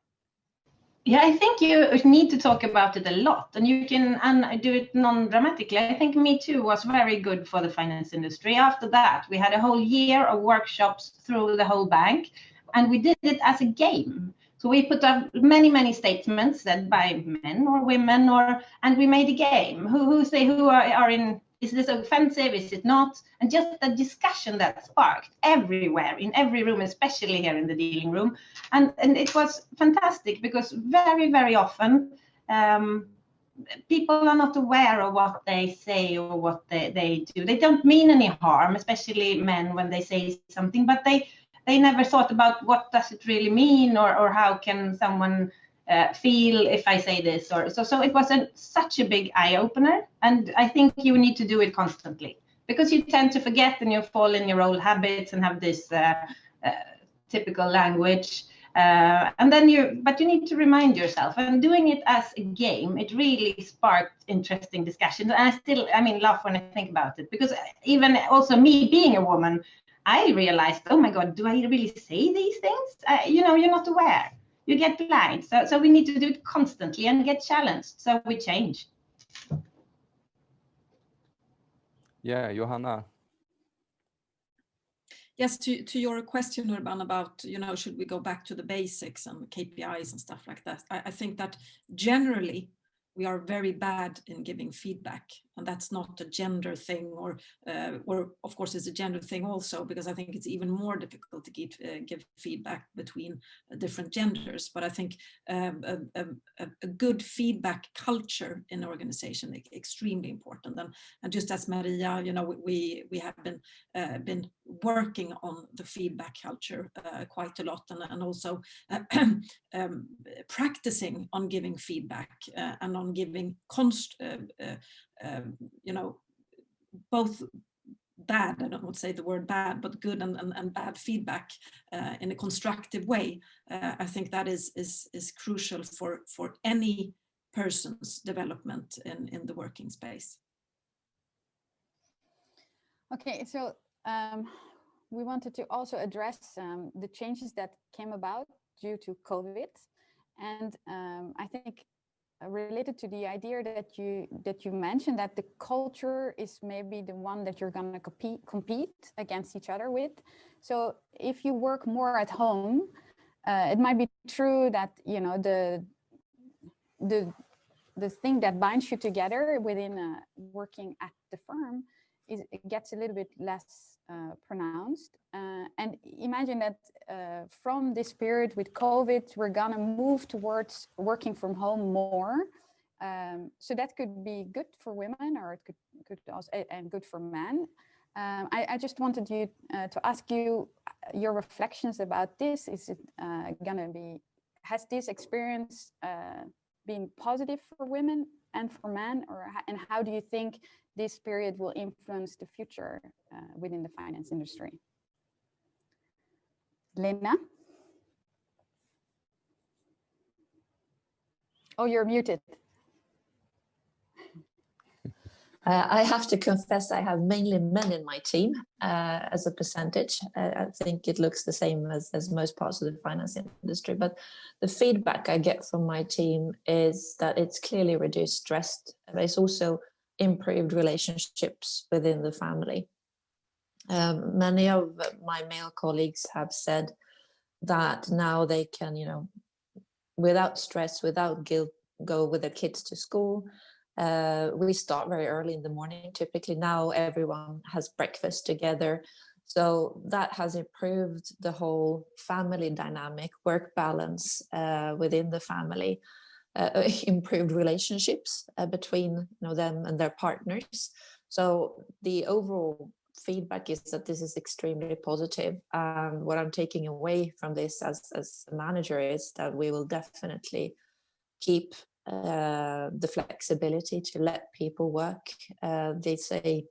Speaker 4: Yeah, I think you need to talk about it a lot, and you can do it non-dramatically. I think Me Too was very good for the finance industry. After that, we had a whole year of workshops through the whole bank, and we did it as a game. So we put up many statements said by men or women, and we made a game. Who are in Is this offensive? Is it not? And just the discussion that sparked everywhere, in every room, especially here in the dealing room. And it was fantastic because very, very often people are not aware of what they say or what they do. They don't mean any harm, especially men when they say something, but they never thought about what does it really mean, or how can someone feel if I say this, or so it was such a big eye-opener. And I think you need to do it constantly, because you tend to forget and you fall in your old habits and have this typical language, and then but you need to remind yourself, and doing it as a game, it really sparked interesting discussions. And I mean, laugh when I think about it, because even also me being a woman, I realized, oh my God, do I really say these things? You're not aware. You get blind. So we need to do it constantly and get challenged, so we change.
Speaker 2: Yeah, Johanna.
Speaker 5: Yes, to your question, Urban, about, should we go back to the basics and KPIs and stuff like that? I think that generally we are very bad in giving feedback, and that's not a gender thing, or of course it's a gender thing also, because I think it's even more difficult to give feedback between different genders. But I think a good feedback culture in an organization is extremely important. And just as Maria, we have been working on the feedback culture quite a lot, and also practicing on giving feedback and on giving both bad, I don't want to say the word bad, but good and bad feedback in a constructive way. I think that is crucial for any person's development in the working space.
Speaker 1: Okay, so we wanted to also address the changes that came about due to COVID, and I think related to the idea that you mentioned, that the culture is maybe the one that you're going to compete against each other with. So if you work more at home, it might be true that the thing that binds you together within working at the firm it gets a little bit less pronounced. And imagine that from this period with COVID, we're gonna move towards working from home more. So that could be good for women, or it could also, and good for men. I just wanted you to ask you your reflections about this. Is it has this experience been positive for women and for men, and how do you think this period will influence the future within the finance industry? Lena? Oh, you're muted.
Speaker 6: I have to confess I have mainly men in my team as a percentage. I think it looks the same as most parts of the finance industry, but the feedback I get from my team is that it's clearly reduced stress, but it's also improved relationships within the family. Many of my male colleagues have said that now they can, without stress, without guilt, go with their kids to school. We start very early in the morning. Typically now everyone has breakfast together. So that has improved the whole family dynamic, work balance within the family, improved relationships between them and their partners. So the overall feedback is that this is extremely positive. What I'm taking away from this as a manager is that we will definitely keep the flexibility to let people work. They say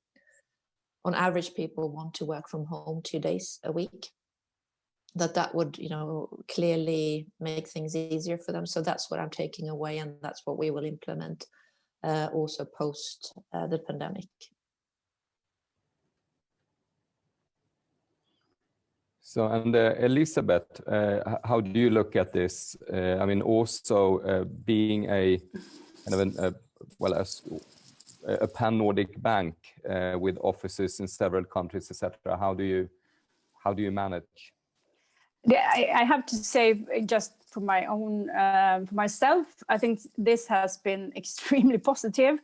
Speaker 6: on average people want to work from home 2 days a week. That would clearly make things easier for them. So that's what I'm taking away, and that's what we will implement also post the pandemic.
Speaker 2: So, and Elizabeth, how do you look at this? I mean, also being a kind of a pan-Nordic bank with offices in several countries, etc. How do you manage?
Speaker 7: Yeah, I have to say, just for my own, for myself, I think this has been extremely positive.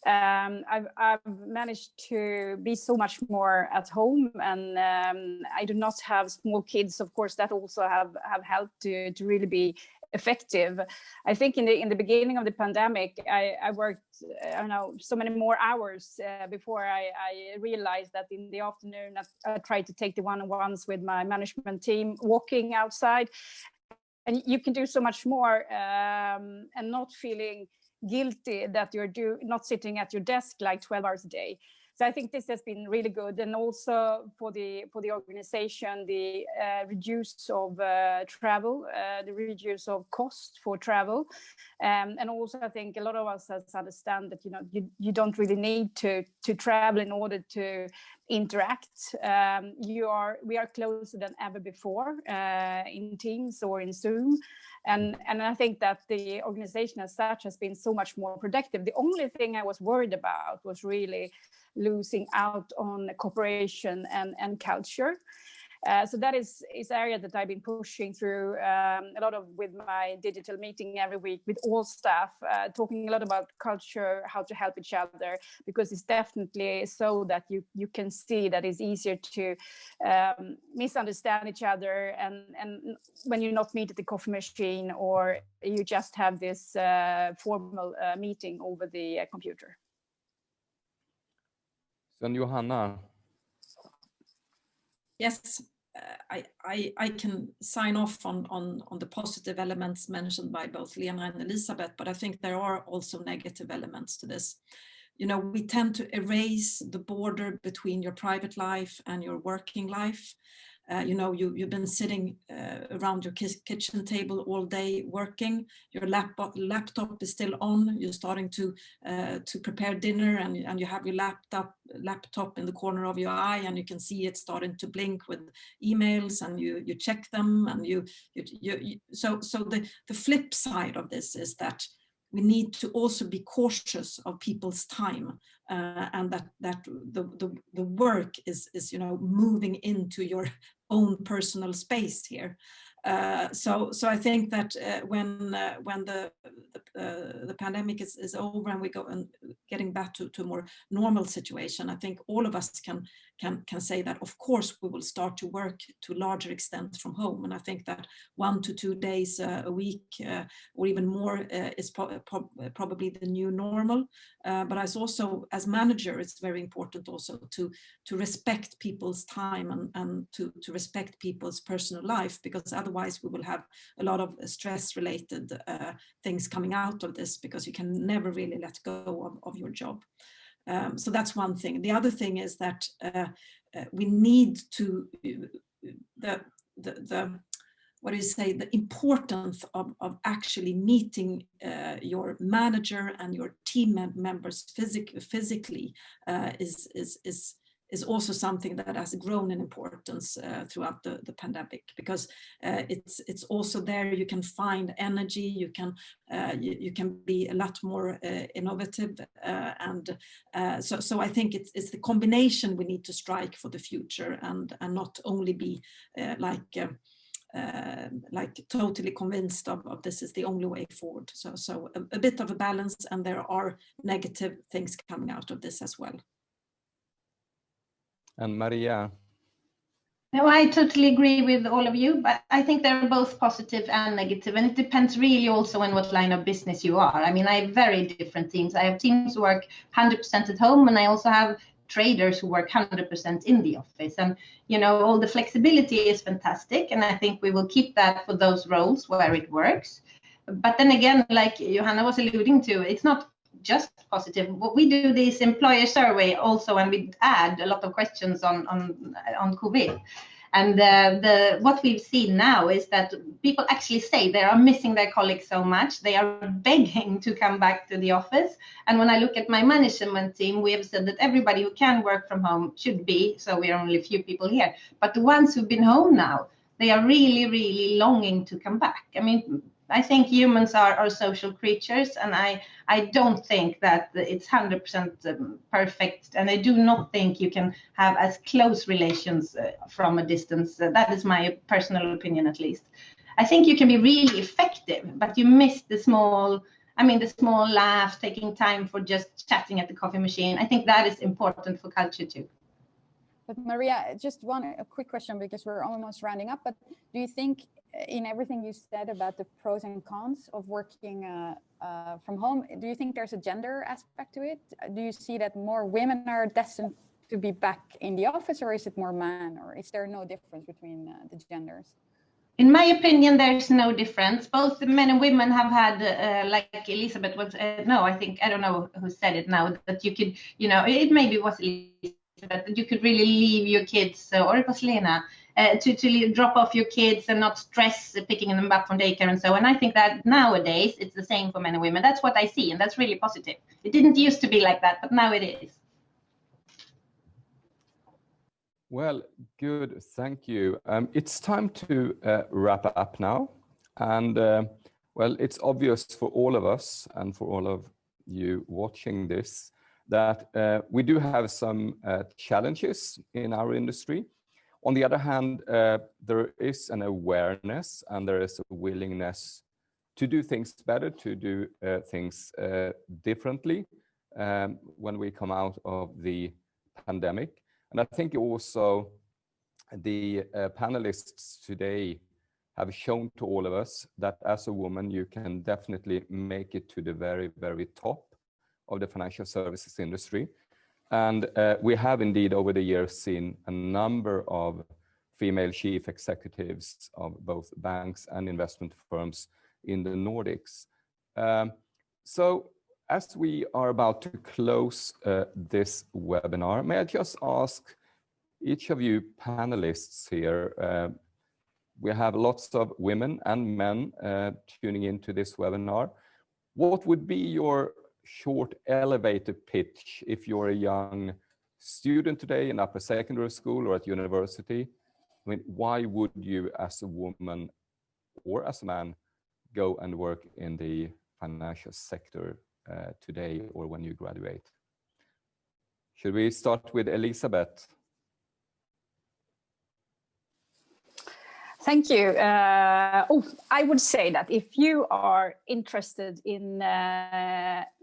Speaker 7: I've managed to be so much more at home, and I do not have small kids. Of course, that also have helped to really be effective. I think in the beginning of the pandemic, I worked, I don't know, so many more hours before I realized that in the afternoon I tried to take the one-on-ones with my management team, walking outside, and you can do so much more and not feeling guilty that you're not sitting at your desk like 12 hours a day. So I think this has been really good, and also for the organization, the reduce of travel, the reduce of cost for travel, and also I think a lot of us understand that you don't really need to travel in order to interact. We are closer than ever before in Teams or in Zoom. And I think that the organization as such has been so much more productive. The only thing I was worried about was really losing out on cooperation and culture. So that is area that I've been pushing through a lot of with my digital meeting every week with all staff, talking a lot about culture, how to help each other, because it's definitely so that you can see that it's easier to misunderstand each other, and when you not meet at the coffee machine, or you just have this formal meeting over the computer.
Speaker 2: So Johanna.
Speaker 5: Yes, I can sign off on the positive elements mentioned by both Lena and Elisabeth, but I think there are also negative elements to this. We tend to erase the border between your private life and your working life. You've been sitting around your kitchen table all day working. Your laptop is still on. You're starting to prepare dinner, and you have your laptop in the corner of your eye, and you can see it starting to blink with emails, and you check them, and so the flip side of this is that we need to also be cautious of people's time, and that the work is moving into your own personal space here. So I think that when the pandemic is over and we go and getting back to a more normal situation, I think all of us can say that of course we will start to work to a larger extent from home, and I think that 1 to 2 days a week or even more is probably the new normal. But as manager, it's very important also to respect people's time and to respect people's personal life, because otherwise we will have a lot of stress related things coming out of this, because you can never really let go of your job. So that's one thing. The other thing is that we need to the importance of actually meeting your manager and your team members physically is also something that has grown in importance throughout the pandemic, because it's also there you can find energy, you can be a lot more innovative, and so I think it's the combination we need to strike for the future, and not only be like totally convinced of this is the only way forward. So a bit of a balance, and there are negative things coming out of this as well.
Speaker 2: And Maria.
Speaker 4: No, I totally agree with all of you, but I think they're both positive and negative, and it depends really also on what line of business you are. I mean, I have very different teams. I have teams who work 100% at home, and I also have traders who work 100% in the office. And, all the flexibility is fantastic, and I think we will keep that for those roles where it works. But then again, like Johanna was alluding to, it's not just positive. What we do this employer survey also, and we add a lot of questions on COVID. And what we've seen now is that people actually say they are missing their colleagues so much. They are begging to come back to the office. And when I look at my management team, we have said that everybody who can work from home should be, so we are only a few people here. But the ones who've been home now, they are really, really longing to come back. I mean, I think humans are social creatures, and I don't think that it's 100% perfect, and I do not think you can have as close relations from a distance. That is my personal opinion, at least. I think you can be really effective, but you miss the small, the small laugh, taking time for just chatting at the coffee machine. I think that is important for culture too.
Speaker 1: But Maria, just a quick question, because we're almost rounding up, but do you think in everything you said about the pros and cons of working from home, do you think there's a gender aspect to it? Do you see that more women are destined to be back in the office, or is it more men, or is there no difference between the genders?
Speaker 4: In my opinion, there's no difference. Both the men and women have had, like Elizabeth was, I don't know who said it now, that you could, it maybe was Elizabeth, that you could really leave your kids, or it was Lena, to drop off your kids and not stress picking them up from daycare and so on. And I think that nowadays it's the same for men and women. That's what I see, and that's really positive. It didn't used to be like that, but now it is.
Speaker 2: Well, good, thank you. It's time to wrap up now. And well, it's obvious for all of us and for all of you watching this that we do have some challenges in our industry. On the other hand, there is an awareness and there is a willingness to do things better, to do things differently when we come out of the pandemic. And I think also the panelists today have shown to all of us that as a woman, you can definitely make it to the very, very top of the financial services industry. And we have indeed over the years seen a number of female chief executives of both banks and investment firms in the Nordics. So as we are about to close this webinar, may I just ask each of you panelists here, we have lots of women and men tuning into this webinar. What would be your short elevator pitch if you're a young student today in upper secondary school or at university? I mean, why would you as a woman or as a man go and work in the financial sector today or when you graduate? Should we start with Elizabeth?
Speaker 7: Thank you. I would say that if you are interested in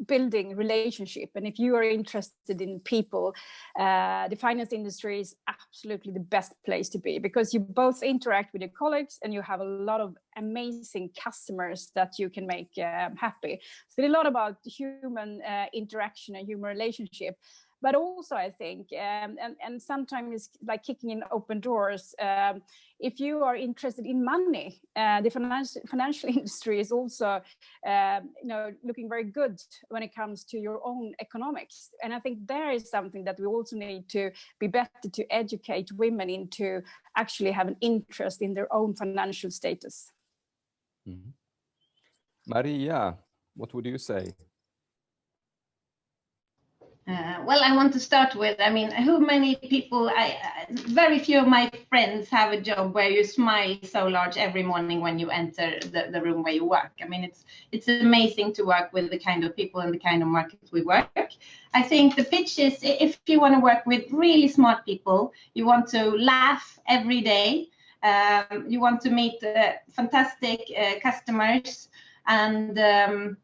Speaker 7: building relationship, and if you are interested in people, the finance industry is absolutely the best place to be, because you both interact with your colleagues and you have a lot of amazing customers that you can make happy. So a lot about human interaction and human relationship. But also, I think, and sometimes it's like kicking in open doors. If you are interested in money, the financial industry is also, looking very good when it comes to your own economics. And I think there is something that we also need to be better to educate women into actually have an interest in their own financial status.
Speaker 2: Mm-hmm. Maria, what would you say?
Speaker 4: Well, I want to start with, who many people, very few of my friends have a job where you smile so large every morning when you enter the room where you work. It's amazing to work with the kind of people and the kind of markets we work. I think the pitch is, if you want to work with really smart people, you want to laugh every day, you want to meet fantastic customers, and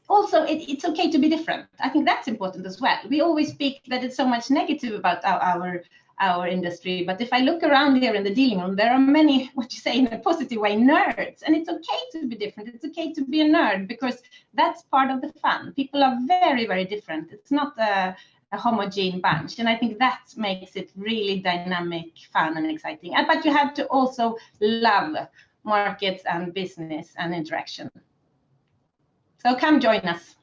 Speaker 4: also, it's okay to be different. I think that's important as well. We always speak that it's so much negative about our industry, but if I look around here in the dealing room, there are many, what you say in a positive way, nerds, and it's okay to be different. It's okay to be a nerd, because that's part of the fun. People are very, very different. It's not a homogeneous bunch, and I think that makes it really dynamic, fun, and exciting. But you have to also love markets and business and interaction. So come join us.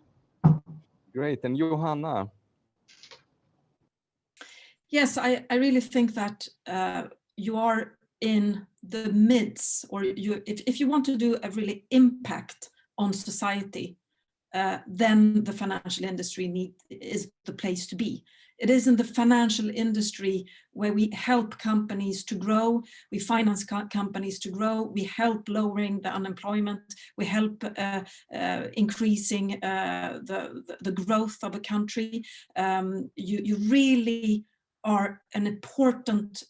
Speaker 2: Great. And Johanna?
Speaker 5: Yes, I really think that you are in the midst, or if you want to do a really impact on society, then the financial industry is the place to be. It is in the financial industry where we help companies to grow, we finance companies to grow, we help lowering the unemployment, we help increasing the growth of a country. You really are an important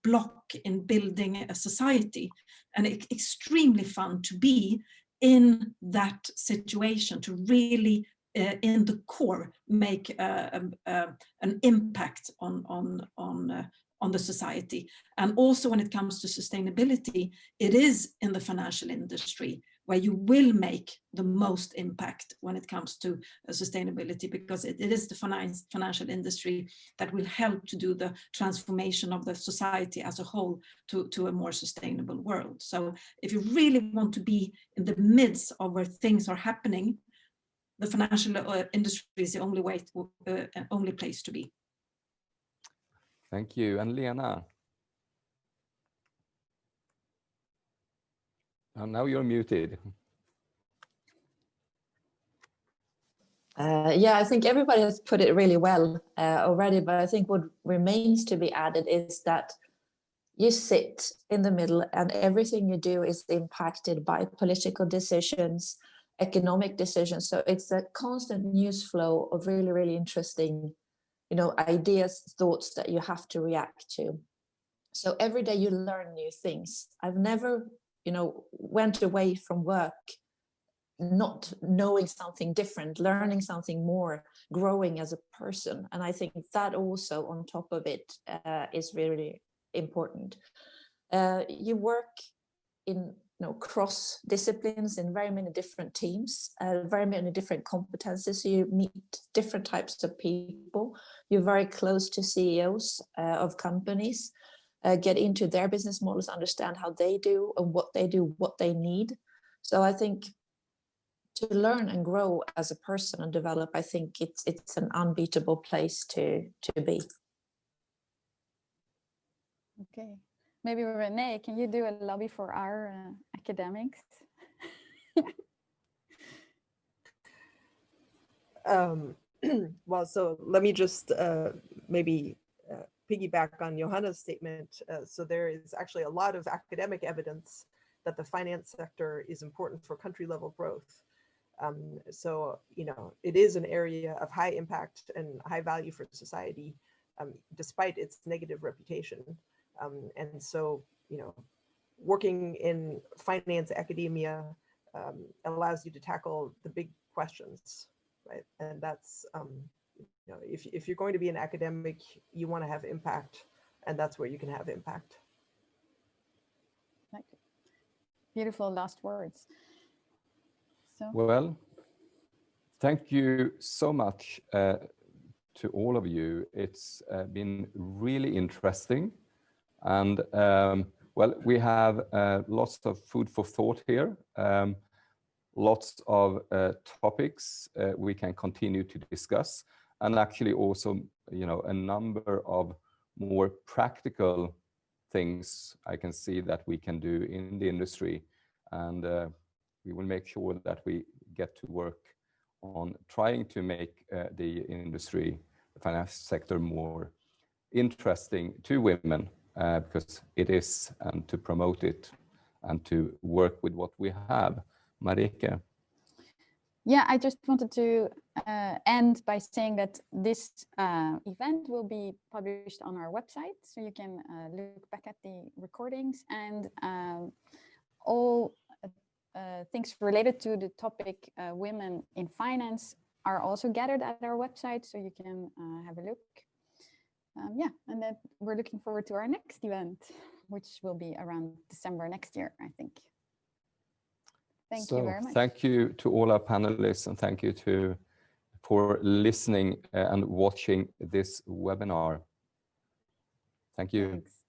Speaker 5: block in building a society. and extremely fun to be in that situation, to really in the core make an impact on the society. And also when it comes to sustainability, it is in the financial industry where you will make the most impact when it comes to sustainability, because it is the financial industry that will help to do the transformation of the society as a whole to a more sustainable world. So if you really want to be in the midst of where things are happening, the financial industry is the only place to be.
Speaker 2: Thank you. And Lena? And now you're muted.
Speaker 6: Yeah, I think everybody has put it really well already, but I think what remains to be added is that you sit in the middle and everything you do is impacted by political decisions, economic decisions. So it's a constant news flow of really, really interesting, ideas, thoughts that you have to react to. So every day you learn new things. I've never, went away from work not knowing something different, learning something more, growing as a person. And I think that also on top of it is really important. You work in cross disciplines in very many different teams, very many different competencies. So you meet different types of people. You're very close to CEOs of companies, get into their business models, understand how they do and what they do, what they need. So I think to learn and grow as a person and develop, I think it's an unbeatable place to be.
Speaker 1: Okay, maybe Renée, can you do a lobby for our academics?
Speaker 3: Well, so let me just maybe piggyback on Johanna's statement. So there is actually a lot of academic evidence that the finance sector is important for country level growth. So, it is an area of high impact and high value for society, despite its negative reputation. And so, working in finance academia allows you to tackle the big questions, right? And that's, if you're going to be an academic, you want to have impact, and that's where you can have impact.
Speaker 1: Beautiful last words. So.
Speaker 2: Well, thank you so much to all of you. It's been really interesting. And well, we have lots of food for thought here, lots of topics we can continue to discuss, and actually also, a number of more practical things I can see that we can do in the industry. And we will make sure that we get to work on trying to make the industry, the finance sector, more interesting to women, because it is, and to promote it and to work with what we have. Marike?
Speaker 1: Yeah, I just wanted to end by saying that this event will be published on our website, so you can look back at the recordings, and all things related to the topic women in finance are also gathered at our website, so you can have a look. Yeah, and then we're looking forward to our next event, which will be around December next year, I think. Thank you very much.
Speaker 2: Thank you to all our panelists, and thank you for listening and watching this webinar. Thank you.
Speaker 1: Thanks.